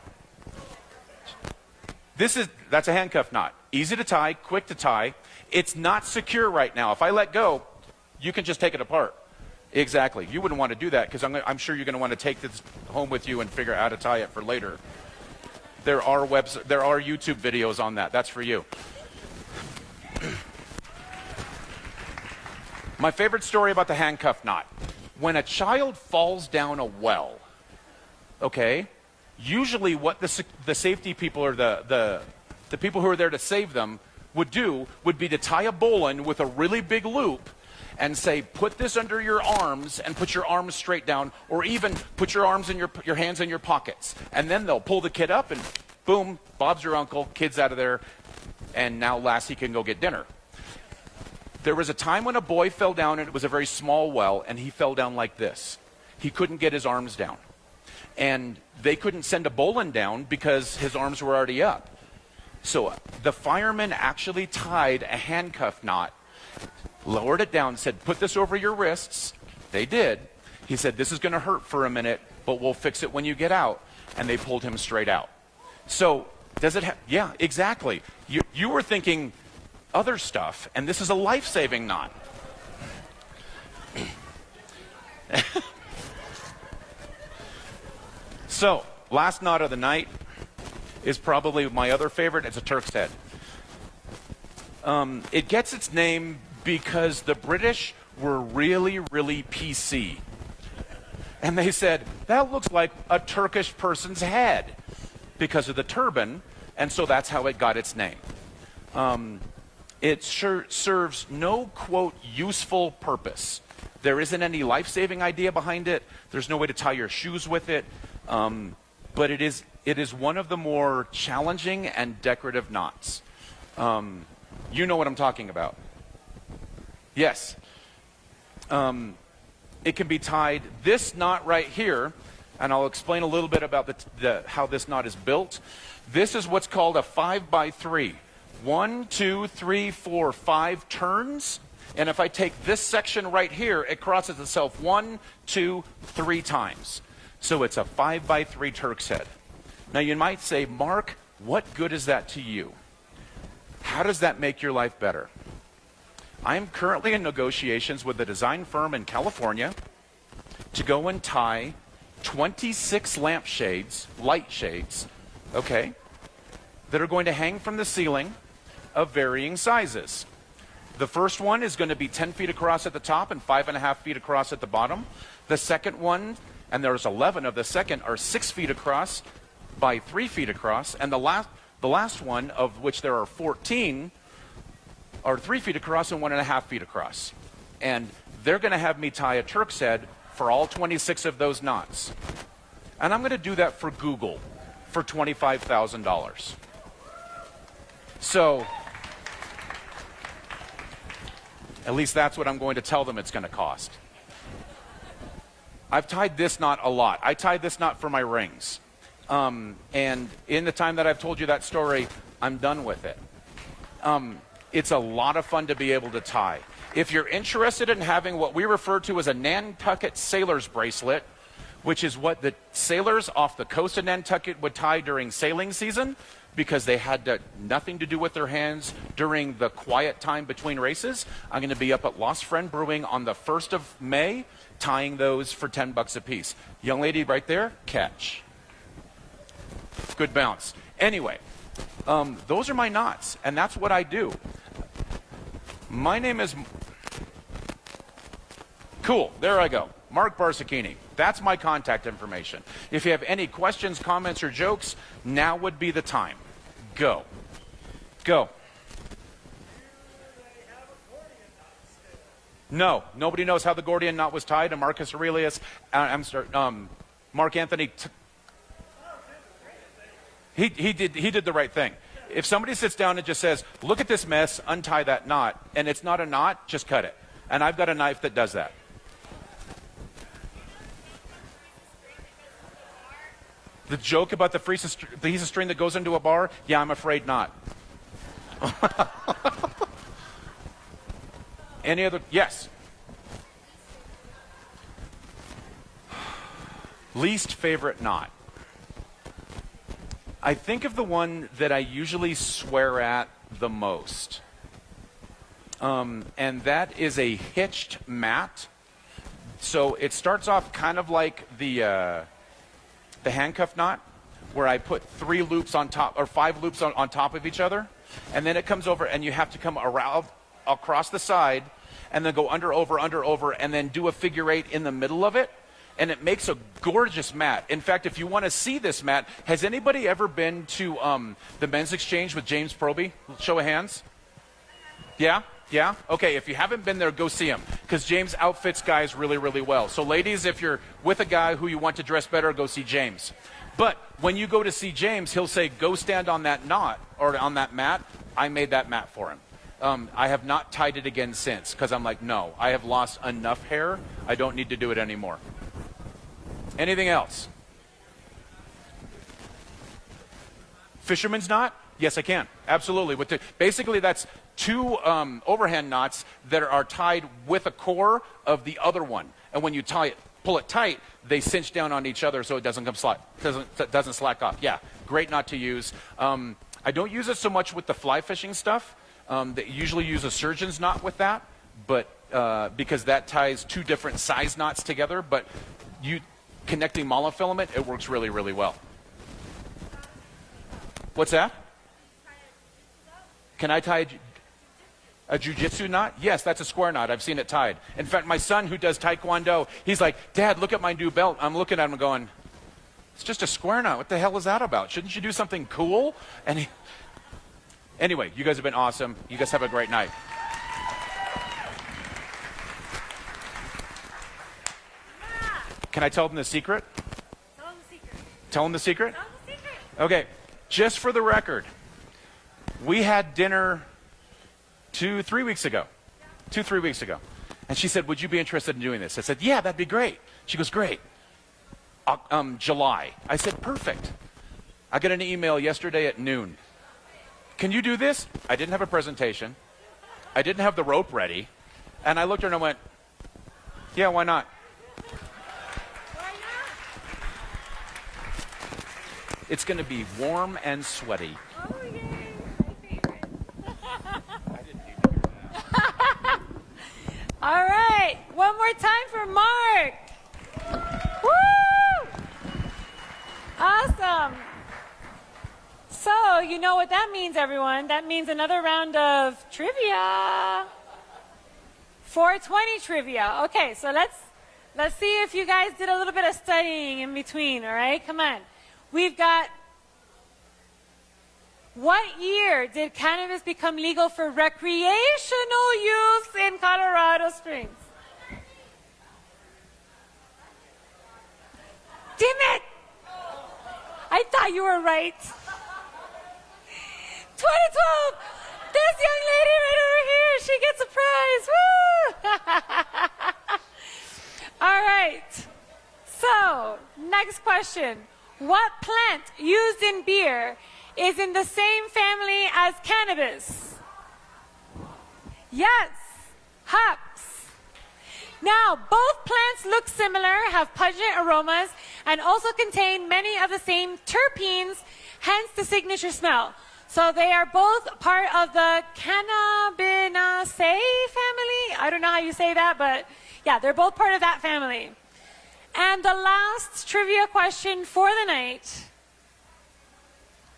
that's a handcuff knot. Easy to tie, quick to tie. It's not secure right now. If I let go, you can just take it apart. Exactly. You wouldn't want to do that because I'm sure you're going to want to take this home with you and figure out how to tie it for later. There are YouTube videos on that. That's for you. My favorite story about the handcuff knot. When a child falls down a well, okay, usually what the safety people or the people who are there to save them would do would be to tie a bowline with a really big loop and say, put this under your arms and put your arms straight down, or even put your arms in your hands in your pockets. And then they'll pull the kid up and boom, Bob's your uncle, kid's out of there, and now Lassie can go get dinner. There was a time when a boy fell down, and it was a very small well, and he fell down like this. He couldn't get his arms down. And they couldn't send a bowline down because his arms were already up. So the fireman actually tied a handcuff knot, lowered it down, said, put this over your wrists. They did. He said, this is going to hurt for a minute, but we'll fix it when you get out. And they pulled him straight out. So does it yeah, exactly. You were thinking other stuff, and this is a life-saving knot. So, last knot of the night is probably my other favorite. It's a Turk's head. It gets its name because the British were really, really PC. And they said, that looks like a Turkish person's head because of the turban, and so that's how it got its name. It serves no, quote, useful purpose. There isn't any life-saving idea behind it. There's no way to tie your shoes with it. But it is one of the more challenging and decorative knots. You know what I'm talking about. Yes. It can be tied, this knot right here, and I'll explain a little bit about how this knot is built. This is what's called a 5x3. 1, 2, 3, 4, 5 turns. And if I take this section right here, it crosses itself 1, 2, 3 times. So it's a 5x3 Turk's head. Now you might say, Mark, what good is that to you? How does that make your life better? I am currently in negotiations with a design firm in California to go and tie 26 lampshades, light shades, okay, that are going to hang from the ceiling of varying sizes. The first one is going to be 10 feet across at the top and 5.5 feet across at the bottom. The second one, and there's 11 of the second, are 6 feet across by 3 feet across. And the last one, of which there are 14, are 3 feet across and 1.5 feet across. And they're going to have me tie a Turk's head for all 26 of those knots. And I'm going to do that for Google for $25,000. So, at least that's what I'm going to tell them it's going to cost. I've tied this knot a lot. I tied this knot for my rings. And in the time that I've told you that story, I'm done with it. It's a lot of fun to be able to tie. If you're interested in having what we refer to as a Nantucket sailor's bracelet, which is what the sailors off the coast of Nantucket would tie during sailing season, because they had nothing to do with their hands during the quiet time between races. I'm going to be up at Lost Friend Brewing on the 1st of May, tying those for $10 a piece. Young lady right there, catch. Good bounce. Anyway, those are my knots, and that's what I do. My name is... Cool, there I go. Mark Barsocchini. That's my contact information. If you have any questions, comments, or jokes, now would be the time. Go. Go. No, nobody knows how the Gordian knot was tied to Marcus Aurelius. Mark Anthony. He did the right thing. If somebody sits down and just says, look at this mess, untie that knot, and it's not a knot, just cut it. And I've got a knife that does that. The joke about the piece of string that goes into a bar? Yeah, I'm afraid not. Any other? Yes. Least favorite knot. I think of the one that I usually swear at the most. And that is a hitched mat. So it starts off kind of like the handcuff knot, where I put 3 loops on top, or 5 loops on top of each other. And then it comes over, and you have to come around across the side, and then go under, over, and then do a figure 8 in the middle of it. And it makes a gorgeous mat. In fact, if you want to see this mat, has anybody ever been to the Men's Exchange with Jayne Perry? Show of hands. Yeah? Yeah? Okay, if you haven't been there, go see him. Because James outfits guys really, really well. So ladies, if you're with a guy who you want to dress better, go see James. But when you go to see James, he'll say, go stand on that knot, or on that mat. I made that mat for him. I have not tied it again since, because I'm like, no, I have lost enough hair. I don't need to do it anymore. Anything else? Fisherman's knot? Yes, I can. Absolutely. Basically, that's 2 overhand knots that are tied with a core of the other one. And when you pull it tight, they cinch down on each other so it doesn't slack off. Yeah, great knot to use. I don't use it so much with the fly fishing stuff. They usually use a surgeon's knot with that, but because that ties 2 different size knots together. But connecting monofilament, it works really, really well. What's that? Can I tie a jiu-jitsu knot? Yes, that's a square knot. I've seen it tied. In fact, my son who does taekwondo, he's like, Dad, look at my new belt. I'm looking at him going, it's just a square knot. What the hell is that about? Shouldn't you do something cool? Anyway, you guys have been awesome. You guys have a great night. Can I tell them the secret? Tell them the secret. Tell them the secret? Tell them the secret. Okay, just for the record, we had dinner 2-3 weeks ago. 2-3 weeks ago. And she said, would you be interested in doing this? I said, yeah, that'd be great. She goes, great. July. I said, perfect. I got an email yesterday at noon. Can you do this? I didn't have a presentation. I didn't have the rope ready. And I looked at her and I went, yeah, why not? It's going to be warm and sweaty. Oh, yay. My favorite. I didn't even hear that. All right. One more time for Mark. Woo! Awesome. So, you know what that means, everyone. That means another round of trivia. 420 trivia. Okay, so let's see if you guys did a little bit of studying in between, all right? Come on. We've got, what year did cannabis become legal for recreational use in Colorado Springs? Damn it! I thought you were right. 2012! This young lady right over here, she gets a prize. Woo! All right. So, next question. What plant used in beer is in the same family as cannabis? Yes, hops. Now, both plants look similar, have pungent aromas, and also contain many of the same terpenes, hence the signature smell. So they are both part of the Cannabinaceae family. I don't know how you say that, but yeah, they're both part of that family. And the last trivia question for the night.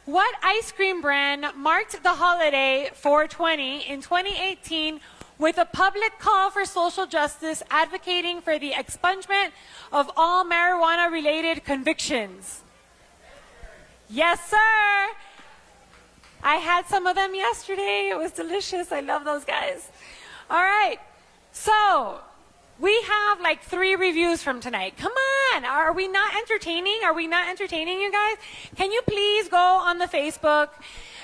What ice cream brand marked the holiday 420 in 2018 with a public call for social justice advocating for the expungement of all marijuana-related convictions? Yes, sir. I had some of them yesterday. It was delicious. I love those guys. All right. So we have like 3 reviews from tonight. Come on. Are we not entertaining? Are we not entertaining you guys? Can you please go on the Facebook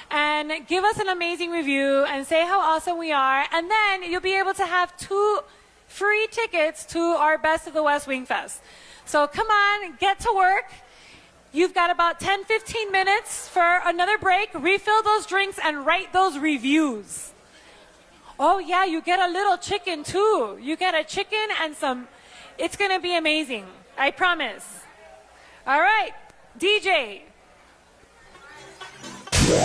and give us an amazing review and say how awesome we are. And then you'll be able to have 2 free tickets to our Best of the West Wing Fest. So come on, get to work. You've got about 10, 15 minutes for another break. Refill those drinks and write those reviews. Oh, yeah, you get a little chicken, too. You get a chicken and some. It's going to be amazing. I promise. All right, DJ. Start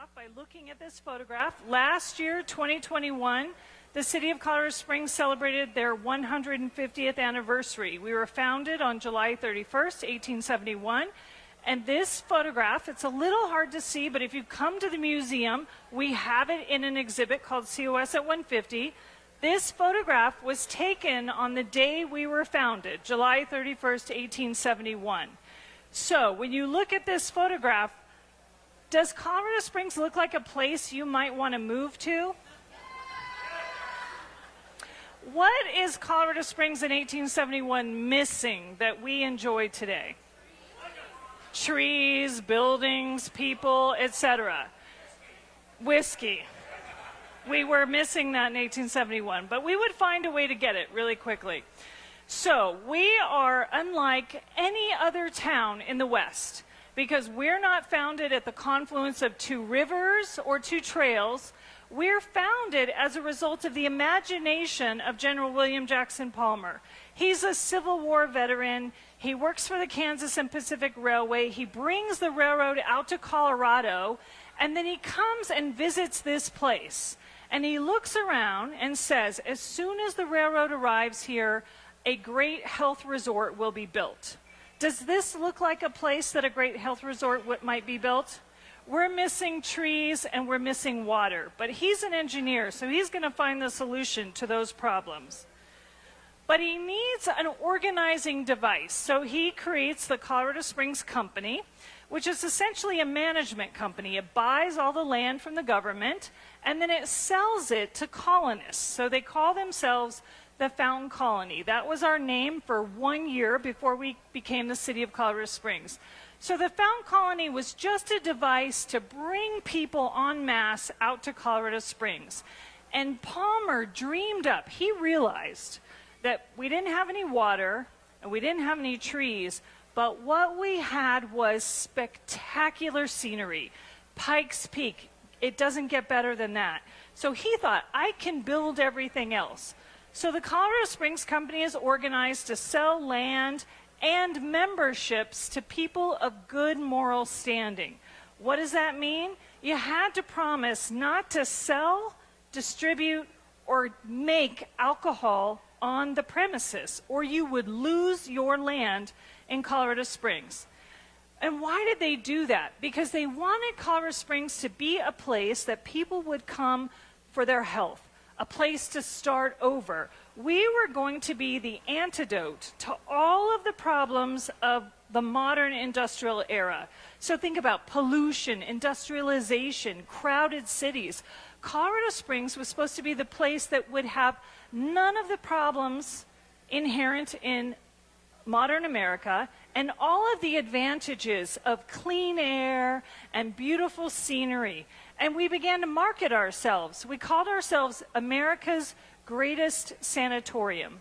off by looking at this photograph. Last year, 2021, the city of Colorado Springs celebrated their 150th anniversary. We were founded on July 31st, 1871. And this photograph, it's a little hard to see, but if you come to the museum, we have it in an exhibit called COS at 150. This photograph was taken on the day we were founded, July 31st, 1871. So when you look at this photograph, does Colorado Springs look like a place you might want to move to? What is Colorado Springs in 1871 missing that we enjoy today? Trees, buildings, people, etc. Whiskey. We were missing that in 1871, but we would find a way to get it really quickly. So we are unlike any other town in the West because we're not founded at the confluence of two rivers or two trails. We're founded as a result of the imagination of General William Jackson Palmer. He's a Civil War veteran. He works for the Kansas and Pacific Railway. He brings the railroad out to Colorado, and then he comes and visits this place. And he looks around and says, as soon as the railroad arrives here, a great health resort will be built. Does this look like a place that a great health resort might be built? We're missing trees and we're missing water. But he's an engineer, so he's going to find the solution to those problems. But he needs an organizing device. So he creates the Colorado Springs Company, which is essentially a management company. It buys all the land from the government, and then it sells it to colonists. So they call themselves the Fountain Colony. That was our name for 1 year before we became the city of Colorado Springs. So the Fountain Colony was just a device to bring people en masse out to Colorado Springs. And Palmer dreamed up, he realized that we didn't have any water and we didn't have any trees, but what we had was spectacular scenery. Pikes Peak, it doesn't get better than that. So he thought, I can build everything else. So the Colorado Springs Company is organized to sell land and memberships to people of good moral standing. What does that mean? You had to promise not to sell, distribute, or make alcohol on the premises, or you would lose your land in Colorado Springs. And why did they do that? Because they wanted Colorado Springs to be a place that people would come for their health, a place to start over. We were going to be the antidote to all of the problems of the modern industrial era. So think about pollution, industrialization, crowded cities. Colorado Springs was supposed to be the place that would have none of the problems inherent in modern America and all of the advantages of clean air and beautiful scenery. And we began to market ourselves. We called ourselves America's greatest sanatorium.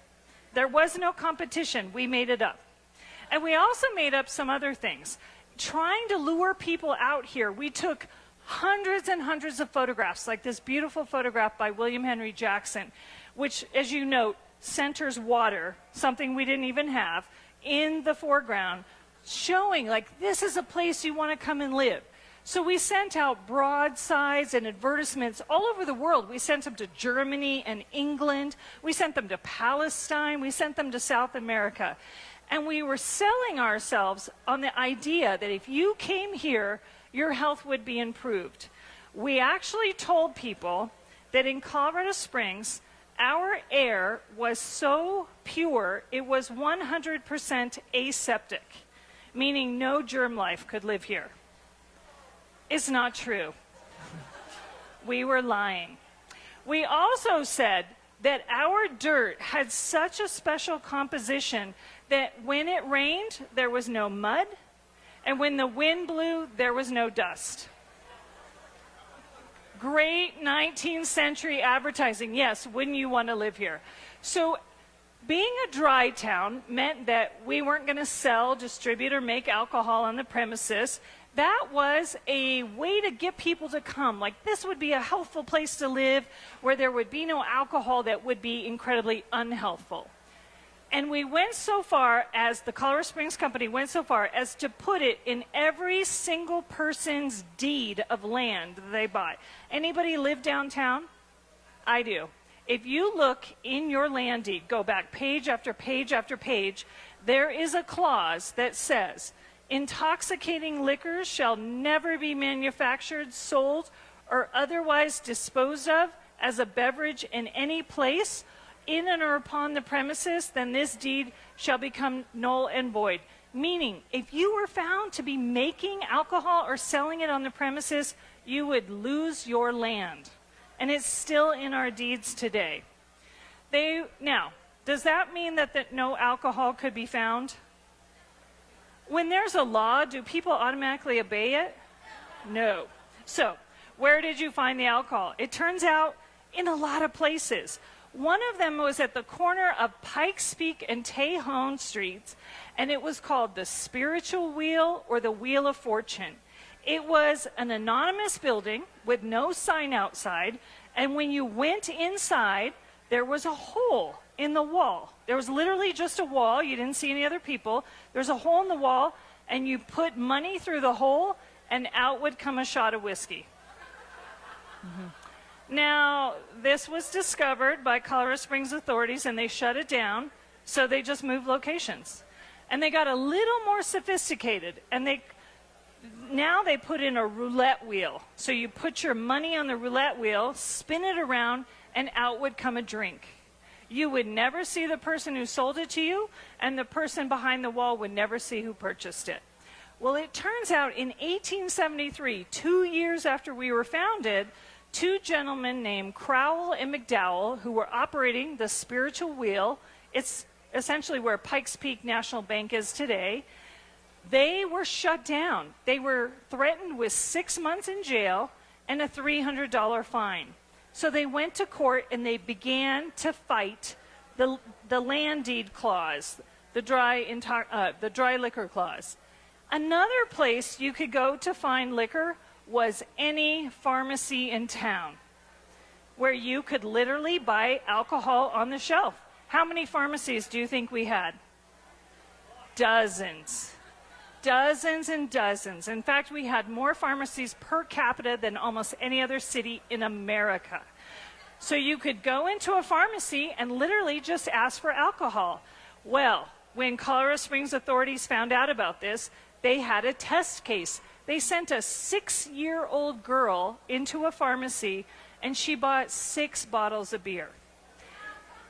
There was no competition. We made it up. And we also made up some other things. Trying to lure people out here, we took hundreds and hundreds of photographs, like this beautiful photograph by William Henry Jackson, which, as you note, centers water, something we didn't even have, in the foreground, showing like this is a place you want to come and live. So we sent out broadsides and advertisements all over the world. We sent them to Germany and England. We sent them to Palestine. We sent them to South America. And we were selling ourselves on the idea that if you came here, your health would be improved. We actually told people that in Colorado Springs, our air was so pure, it was 100% aseptic, meaning no germ life could live here. It's not true. We were lying. We also said that our dirt had such a special composition that when it rained, there was no mud, and when the wind blew, there was no dust. Great 19th century advertising. Yes, wouldn't you want to live here? So Being a dry town meant that we weren't going to sell, distribute, or make alcohol on the premises. That was a way to get people to come. Like, this would be a healthful place to live where there would be no alcohol that would be incredibly unhealthful. And we went so far, as the Colorado Springs Company went so far, as to put it in every single person's deed of land that they buy. Anybody live downtown? I do. If you look in your land deed, go back page after page after page, there is a clause that says, intoxicating liquors shall never be manufactured, sold, or otherwise disposed of as a beverage in any place, in and or upon the premises, then this deed shall become null and void. Meaning, if you were found to be making alcohol or selling it on the premises, you would lose your land. And it's still in our deeds today. Now, does that mean that no alcohol could be found? When there's a law, do people automatically obey it? No. So, where did you find the alcohol? It turns out in a lot of places. One of them was at the corner of Pikes Peak and Tejon Streets, and it was called the Spiritual Wheel or the Wheel of Fortune. It was an anonymous building with no sign outside, and when you went inside, there was a hole in the wall. There was literally just a wall. You didn't see any other people. There's a hole in the wall, and you put money through the hole, and out would come a shot of whiskey. Now, this was discovered by Colorado Springs authorities, and they shut it down, so they just moved locations. And they got a little more sophisticated, and now they put in a roulette wheel. So you put your money on the roulette wheel, spin it around, and out would come a drink. You would never see the person who sold it to you, and the person behind the wall would never see who purchased it. Well, it turns out in 1873, 2 years after we were founded, two gentlemen named Crowell and McDowell, who were operating the Spiritual Wheel, it's essentially where Pikes Peak National Bank is today, they were shut down. They were threatened with 6 months in jail and a $300 fine. So they went to court and they began to fight the land deed clause, the dry liquor clause. Another place you could go to find liquor was any pharmacy in town, where you could literally buy alcohol on the shelf. How many pharmacies do you think we had? Dozens. Dozens and dozens. In fact, we had more pharmacies per capita than almost any other city in America. So you could go into a pharmacy and literally just ask for alcohol. Well, when Colorado Springs authorities found out about this, they had a test case. They sent a 6-year-old girl into a pharmacy, and she bought 6 bottles of beer.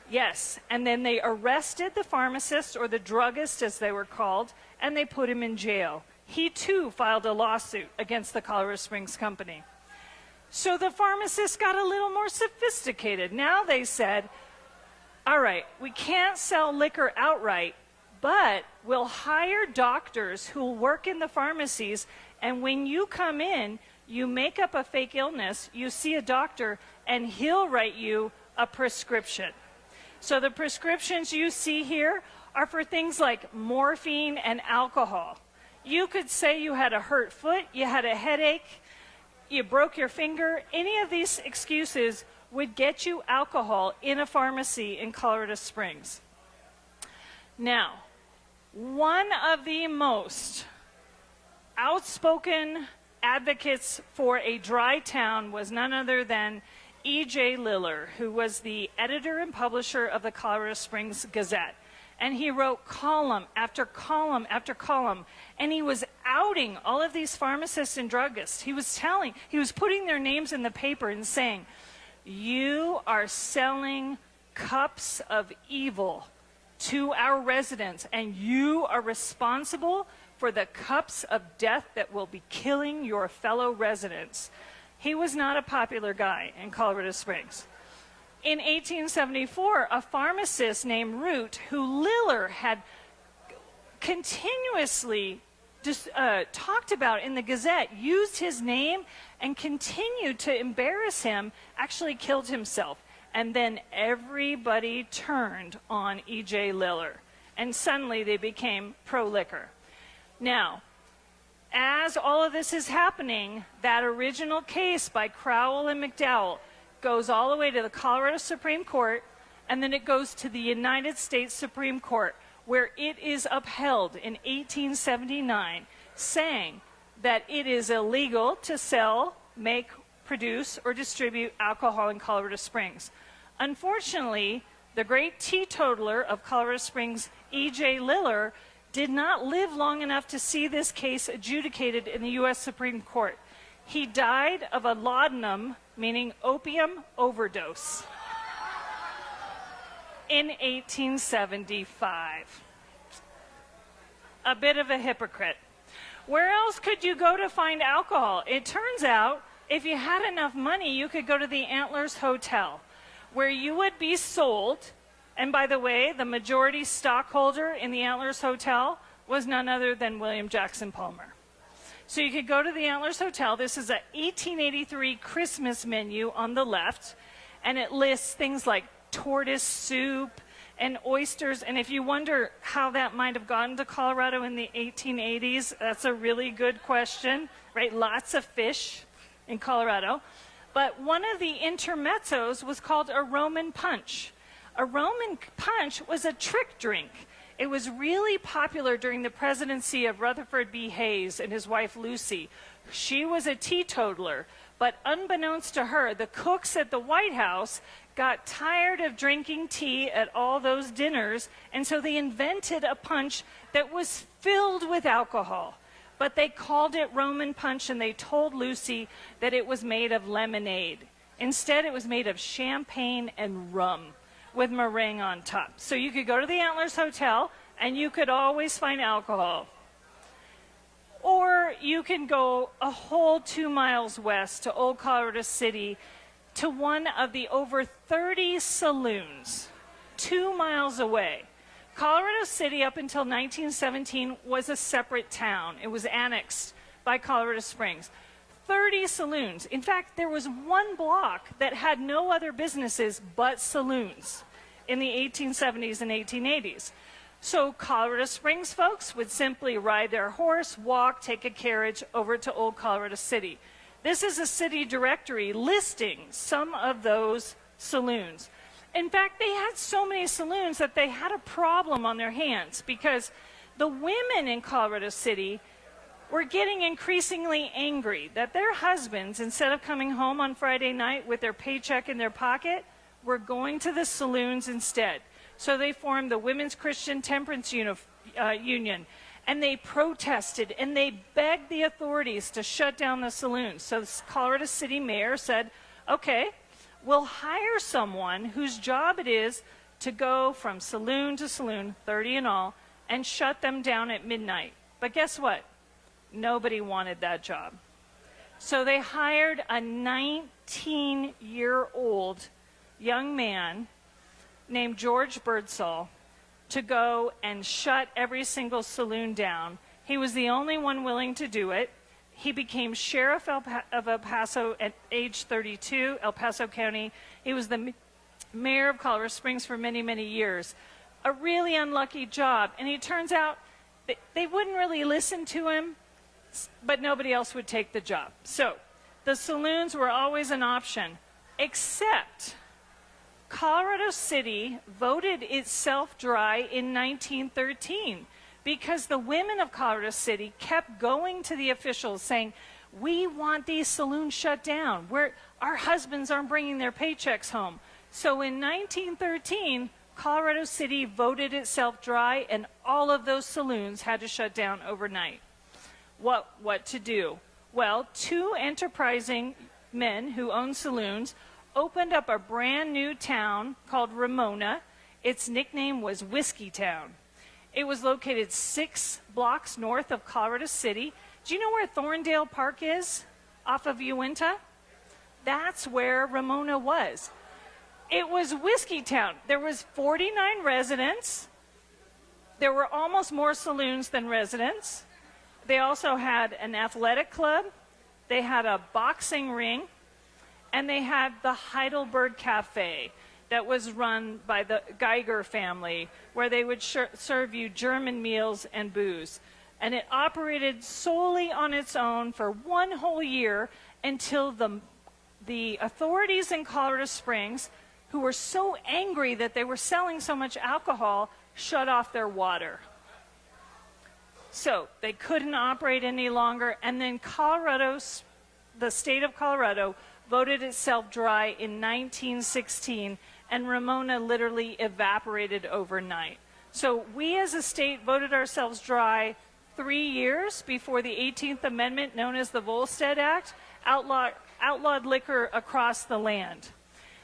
Yes, and then they arrested the pharmacist, or the druggist as they were called, and they put him in jail. He too filed a lawsuit against the Colorado Springs Company. So the pharmacist got a little more sophisticated. Now they said, all right, we can't sell liquor outright, but we'll hire doctors who will work in the pharmacies, and when you come in, you make up a fake illness, you see a doctor, and he'll write you a prescription. So the prescriptions you see here are for things like morphine and alcohol. You could say you had a hurt foot, you had a headache, you broke your finger. Any of these excuses would get you alcohol in a pharmacy in Colorado Springs. Now, one of the most outspoken advocates for a dry town was none other than E.J. Liller, who was the editor and publisher of the Colorado Springs Gazette. And he wrote column after column after column, and he was outing all of these pharmacists and druggists. He was putting their names in the paper and saying, you are selling cups of evil to our residents, and you are responsible for the cups of death that will be killing your fellow residents. He was not a popular guy in Colorado Springs. In 1874, a pharmacist named Root, who Liller had continuously talked about in the Gazette, used his name and continued to embarrass him, actually killed himself. And then everybody turned on E.J. Liller. And suddenly they became pro-liquor. Now, as all of this is happening, that original case by Crowell and McDowell goes all the way to the Colorado Supreme Court, and then it goes to the United States Supreme Court, where it is upheld in 1879, saying that it is illegal to sell, make, produce, or distribute alcohol in Colorado Springs. Unfortunately, the great teetotaler of Colorado Springs, E.J. Liller, did not live long enough to see this case adjudicated in the U.S. Supreme Court. He died of a laudanum, meaning opium overdose, in 1875. A bit of a hypocrite. Where else could you go to find alcohol? It turns out, if you had enough money, you could go to the Antlers Hotel, where you would be sold. And by the way, the majority stockholder in the Antlers Hotel was none other than William Jackson Palmer. So you could go to the Antlers Hotel. This is a 1883 Christmas menu on the left, and it lists things like tortoise soup and oysters. And if you wonder how that might have gotten to Colorado in the 1880s, that's a really good question, right? Lots of fish in Colorado. But one of the intermezzos was called a Roman punch. A Roman punch was a trick drink. It was really popular during the presidency of Rutherford B. Hayes and his wife Lucy. She was a teetotaler, but unbeknownst to her, the cooks at the White House got tired of drinking tea at all those dinners, and so they invented a punch that was filled with alcohol. But they called it Roman punch, and they told Lucy that it was made of lemonade. Instead, it was made of champagne and rum with meringue on top. So you could go to the Antlers Hotel, and you could always find alcohol. Or you can go a whole 2 miles west to Old Colorado City to one of the over 30 saloons 2 miles away. Colorado City, up until 1917, was a separate town. It was annexed by Colorado Springs. 30 saloons. In fact, there was one block that had no other businesses but saloons in the 1870s and 1880s. So Colorado Springs folks would simply ride their horse, walk, take a carriage over to Old Colorado City. This is a city directory listing some of those saloons. In fact, they had so many saloons that they had a problem on their hands, because the women in Colorado City were getting increasingly angry that their husbands, instead of coming home on Friday night with their paycheck in their pocket, were going to the saloons instead. So they formed the Women's Christian Temperance Union, and they protested, and they begged the authorities to shut down the saloons. So the Colorado City mayor said, okay, we'll hire someone whose job it is to go from saloon to saloon, 30 in all, and shut them down at midnight. But guess what? Nobody wanted that job. So they hired a 19-year-old young man named George Birdsall to go and shut every single saloon down. He was the only one willing to do it. He became sheriff of El Paso at age 32, El Paso County. He was the mayor of Colorado Springs for many, many years. A really unlucky job. And it turns out they wouldn't really listen to him, but nobody else would take the job. So the saloons were always an option, except Colorado City voted itself dry in 1913 because the women of Colorado City kept going to the officials saying, we want these saloons shut down. Our husbands aren't bringing their paychecks home. So in 1913, Colorado City voted itself dry, and all of those saloons had to shut down overnight. What to do? Well, two enterprising men who owned saloons opened up a brand new town called Ramona. Its nickname was Whiskey Town. It was located 6 blocks north of Colorado City. Do you know where Thorndale Park is? Off of Uinta? That's where Ramona was. It was Whiskey Town. There was 49 residents. There were almost more saloons than residents. They also had an athletic club. They had a boxing ring. And they had the Heidelberg Cafe. that was run by the Geiger family, where they would serve you German meals and booze. And it operated solely on its own for one whole year until the authorities in Colorado Springs, who were so angry that they were selling so much alcohol, shut off their water. So they couldn't operate any longer, and then the state of Colorado, voted itself dry in 1916, and Ramona literally evaporated overnight. So we as a state voted ourselves dry 3 years before the 18th Amendment, known as the Volstead Act, outlawed liquor across the land.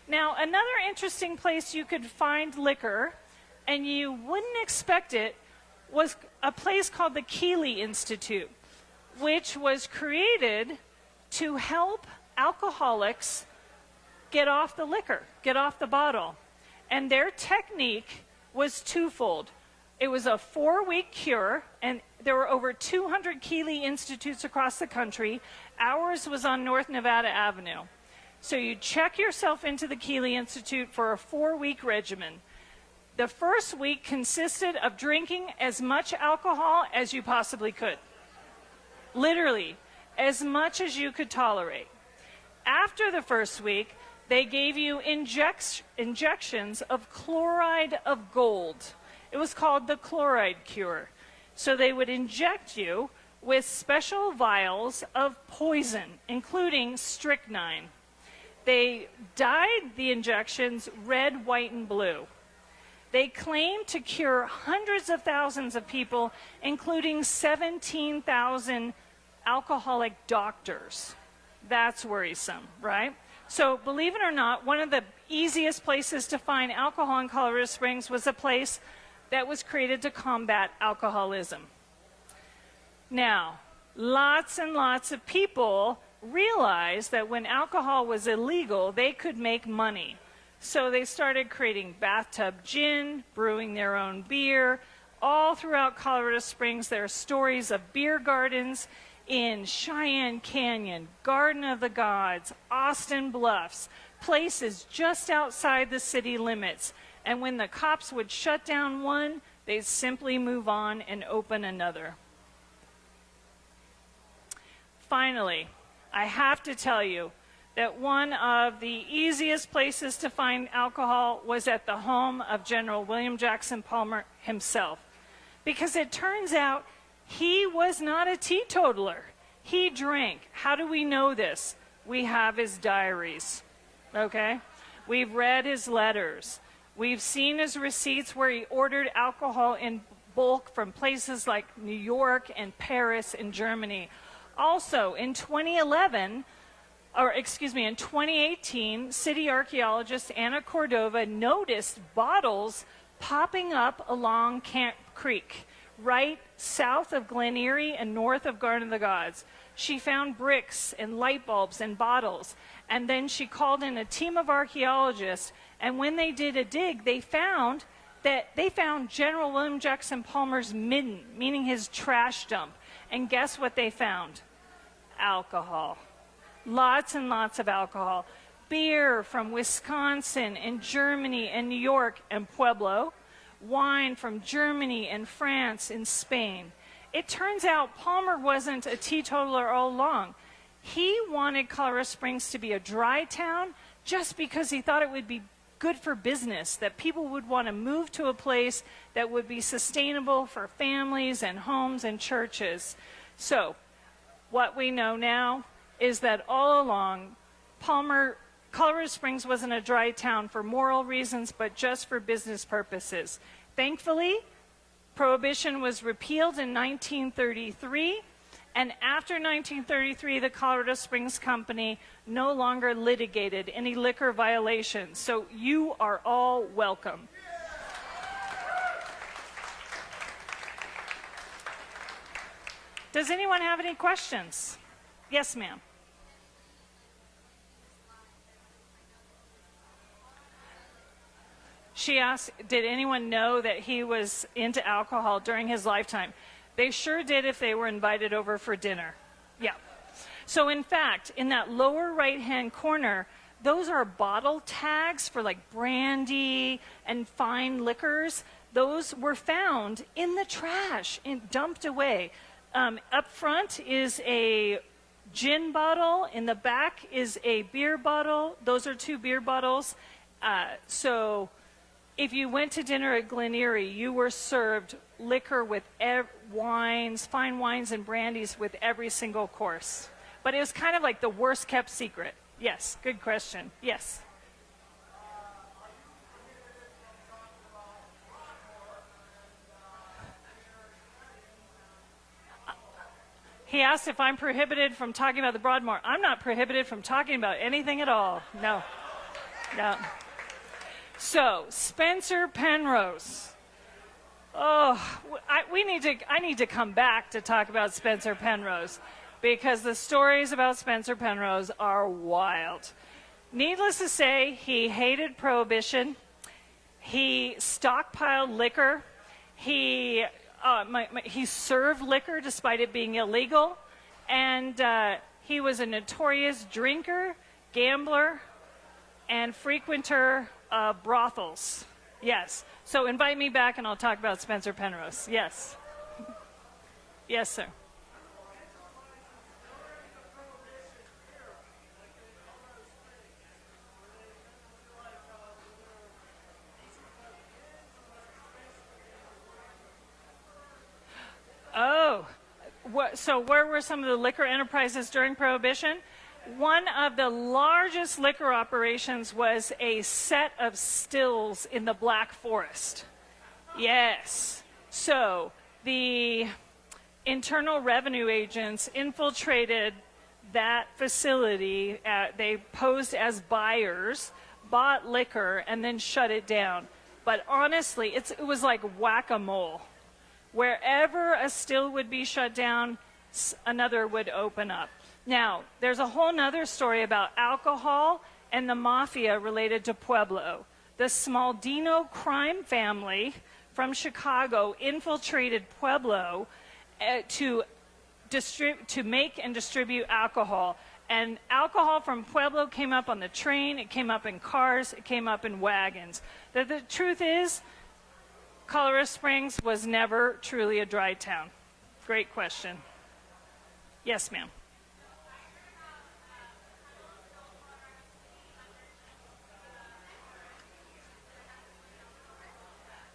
Now, another interesting place you could find liquor, and you wouldn't expect it, was a place called the Keeley Institute, which was created to help alcoholics get off the liquor, get off the bottle. And their technique was twofold. It was a 4-week cure, and there were over 200 Keeley Institutes across the country. Ours was on North Nevada Avenue. So you check yourself into the Keeley Institute for a 4-week regimen. The first week consisted of drinking as much alcohol as you possibly could. Literally, as much as you could tolerate. After the first week, they gave you injections of chloride of gold. It was called the chloride cure. So they would inject you with special vials of poison, including strychnine. They dyed the injections red, white, and blue. They claimed to cure hundreds of thousands of people, including 17,000 alcoholic doctors. That's worrisome, right? So believe it or not, one of the easiest places to find alcohol in Colorado Springs was a place that was created to combat alcoholism. Now, lots and lots of people realized that when alcohol was illegal, they could make money. So they started creating bathtub gin, brewing their own beer. All throughout Colorado Springs, there are stories of beer gardens in Cheyenne Canyon, Garden of the Gods, Austin Bluffs, places just outside the city limits. And when the cops would shut down one, they'd simply move on and open another. Finally, I have to tell you that one of the easiest places to find alcohol was at the home of General William Jackson Palmer himself. Because it turns out he was not a teetotaler. He drank. How do we know this? We have his diaries, okay? We've read his letters. We've seen his receipts where he ordered alcohol in bulk from places like New York and Paris and Germany. Also, in 2018, city archaeologist Anna Cordova noticed bottles popping up along Camp Creek, right south of Glen Erie and north of Garden of the Gods. She found bricks and light bulbs and bottles, and then she called in a team of archaeologists, and when they did a dig, they found General William Jackson Palmer's midden, meaning his trash dump. And guess what they found? Alcohol. Lots and lots of alcohol. Beer from Wisconsin and Germany and New York and Pueblo. Wine from Germany and France and Spain. It turns out Palmer wasn't a teetotaler all along. He wanted Colorado Springs to be a dry town just because he thought it would be good for business, that people would want to move to a place that would be sustainable for families and homes and churches. So, what we know now is that all along, Colorado Springs wasn't a dry town for moral reasons, but just for business purposes. Thankfully, Prohibition was repealed in 1933, and after 1933, the Colorado Springs Company no longer litigated any liquor violations. So you are all welcome. Does anyone have any questions? Yes, ma'am. She asked, did anyone know that he was into alcohol during his lifetime? They sure did if they were invited over for dinner. Yeah. So in fact, in that lower right-hand corner, those are bottle tags for like brandy and fine liquors. Those were found in the trash and dumped away. Up front is a gin bottle. In the back is a beer bottle. Those are 2 beer bottles. So if you went to dinner at Glen Erie, you were served liquor with wines, fine wines and brandies with every single course. But it was kind of like the worst kept secret. Yes, good question. Yes. He asked if I'm prohibited from talking about the Broadmoor. I'm not prohibited from talking about anything at all. No. No. So, Spencer Penrose. Oh, I need to come back to talk about Spencer Penrose because the stories about Spencer Penrose are wild. Needless to say, he hated prohibition. He stockpiled liquor. He served liquor despite it being illegal. And he was a notorious drinker, gambler, and frequenter of brothels. Yes. So invite me back and I'll talk about Spencer Penrose. Yes. Yes, sir. Oh, so where were some of the liquor enterprises during Prohibition? One of the largest liquor operations was a set of stills in the Black Forest. Yes. So the Internal Revenue agents infiltrated that facility. They posed as buyers, bought liquor, and then shut it down. But honestly, it was like whack-a-mole. Wherever a still would be shut down, another would open up. Now, there's a whole nother story about alcohol and the mafia related to Pueblo. The Smaldino crime family from Chicago infiltrated Pueblo to make and distribute alcohol. And alcohol from Pueblo came up on the train, it came up in cars, it came up in wagons. The truth is, Colorado Springs was never truly a dry town. Great question. Yes, ma'am.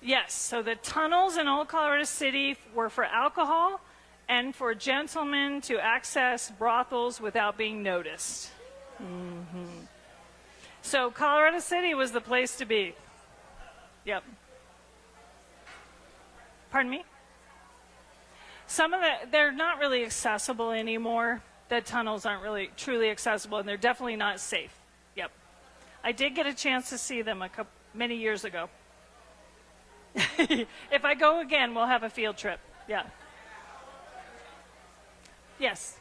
Yes, so the tunnels in Old Colorado City were for alcohol and for gentlemen to access brothels without being noticed. Mm-hmm. So Colorado City was the place to be. Yep. Pardon me? Some of they're not really accessible anymore. The tunnels aren't really truly accessible, and they're definitely not safe. Yep. I did get a chance to see them many years ago. If I go again, we'll have a field trip. Yeah. Yes.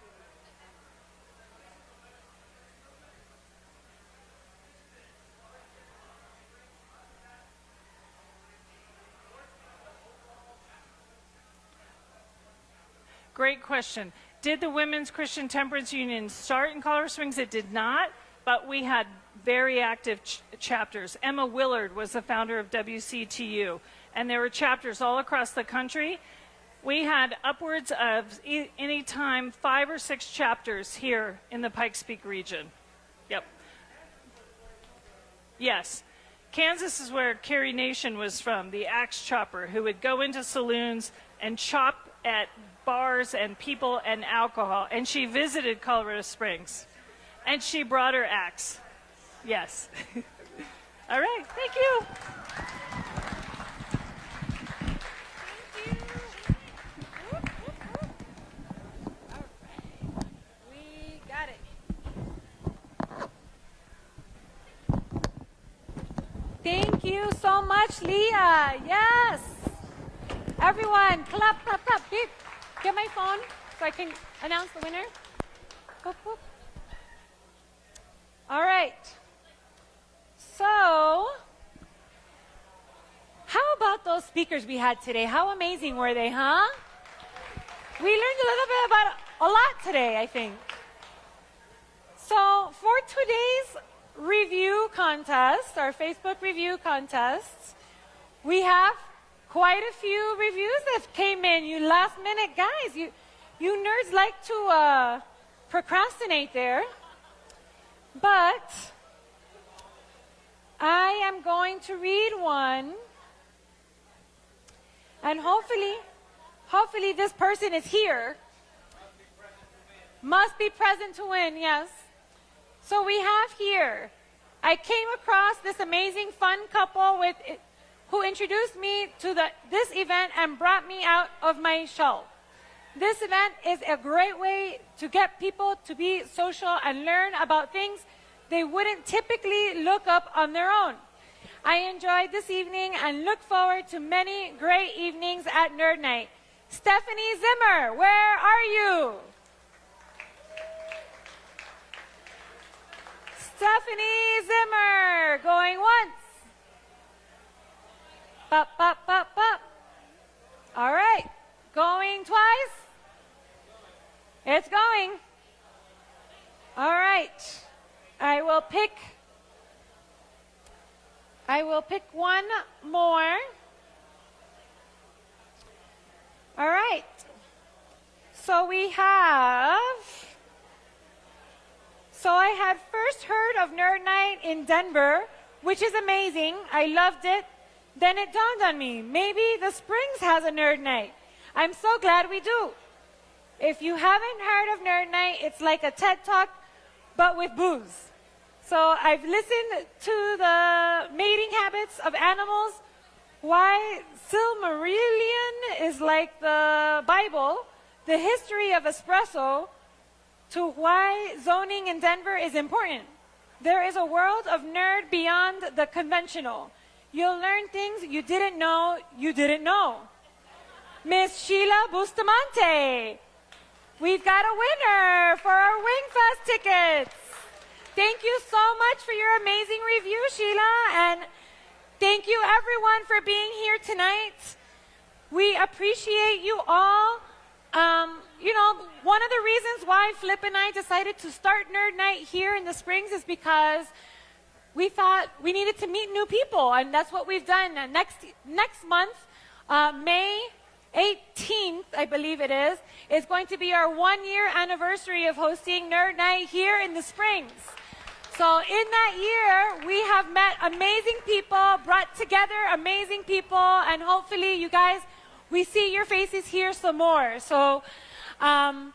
Great question. Did the Women's Christian Temperance Union start in Colorado Springs? It did not, but we had very active chapters. Emma Willard was the founder of WCTU, and there were chapters all across the country. We had upwards of any time 5 or 6 chapters here in the Pikes Peak region. Yep. Yes. Kansas is where Carrie Nation was from, the axe chopper, who would go into saloons and chop at bars and people and alcohol. And she visited Colorado Springs. And she brought her axe. Yes. All right. Thank you. Thank you so much, Leah. Yes. Everyone, clap, clap, clap. Get my phone so I can announce the winner. Whoop, whoop. All right. So, how about those speakers we had today? How amazing were they, huh? We learned a little bit about a lot today, I think. So, for today's review contest, our Facebook review contest. We have quite a few reviews that came in. You last minute guys, you nerds like to procrastinate there. But I am going to read one, and hopefully this person is here. Must be present to win, yes. So we have here, I came across this amazing fun couple who introduced me to this event and brought me out of my shell. This event is a great way to get people to be social and learn about things they wouldn't typically look up on their own. I enjoyed this evening and look forward to many great evenings at Nerd Night. Stephanie Zimmer, where are you? Stephanie Zimmer, going once. Pop, pop, pop, pop. All right, going twice. It's going. All right, I will pick one more. All right, so I had first heard of Nerd Night in Denver, which is amazing. I loved it. Then it dawned on me, maybe the Springs has a Nerd Night. I'm so glad we do. If you haven't heard of Nerd Night, it's like a TED Talk, but with booze. So I've listened to the mating habits of animals, why Silmarillion is like the Bible, the history of espresso, to why zoning in Denver is important. There is a world of nerd beyond the conventional. You'll learn things you didn't know you didn't know. Miss Sheila Bustamante, we've got a winner for our Wingfest tickets. Thank you so much for your amazing review, Sheila, and thank you everyone for being here tonight. We appreciate you all. One of the reasons why Flip and I decided to start Nerd Night here in the Springs is because we thought we needed to meet new people, and that's what we've done. And next month, May 18th, I believe it is going to be our 1-year anniversary of hosting Nerd Night here in the Springs. So in that year, we have met amazing people, brought together amazing people, and hopefully you guys, we see your faces here some more. So thank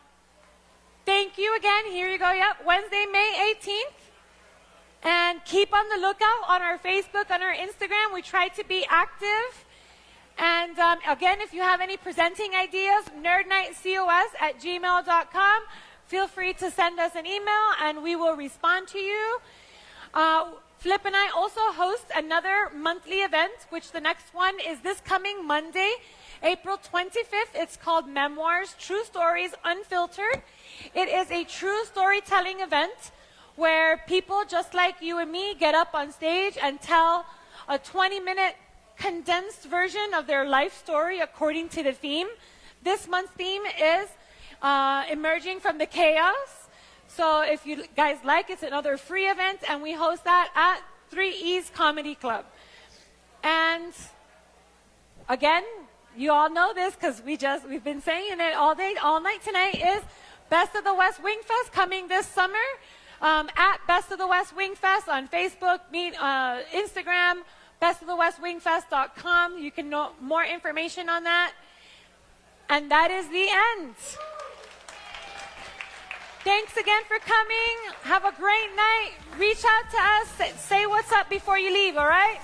you again. Here you go. Yep, Wednesday, May 18th. And keep on the lookout on our Facebook, on our Instagram. We try to be active. And again, if you have any presenting ideas, nerdnightcos@gmail.com. Feel free to send us an email and we will respond to you. Flip and I also host another monthly event, which the next one is this coming Monday, April 25th. It's called Memoirs, True Stories Unfiltered. It is a true storytelling event where people just like you and me get up on stage and tell a 20-minute condensed version of their life story according to the theme. This month's theme is Emerging from the Chaos. So if you guys like, it's another free event, and we host that at 3E's Comedy Club. And again, you all know this because we've been saying it all day, all night tonight, is Best of the West Wingfest coming this summer. At Best of the West Wingfest on Facebook, Instagram, bestofthewestwingfest.com. You can know more information on that. And that is the end. Thanks again for coming. Have a great night. Reach out to us. Say what's up before you leave, all right?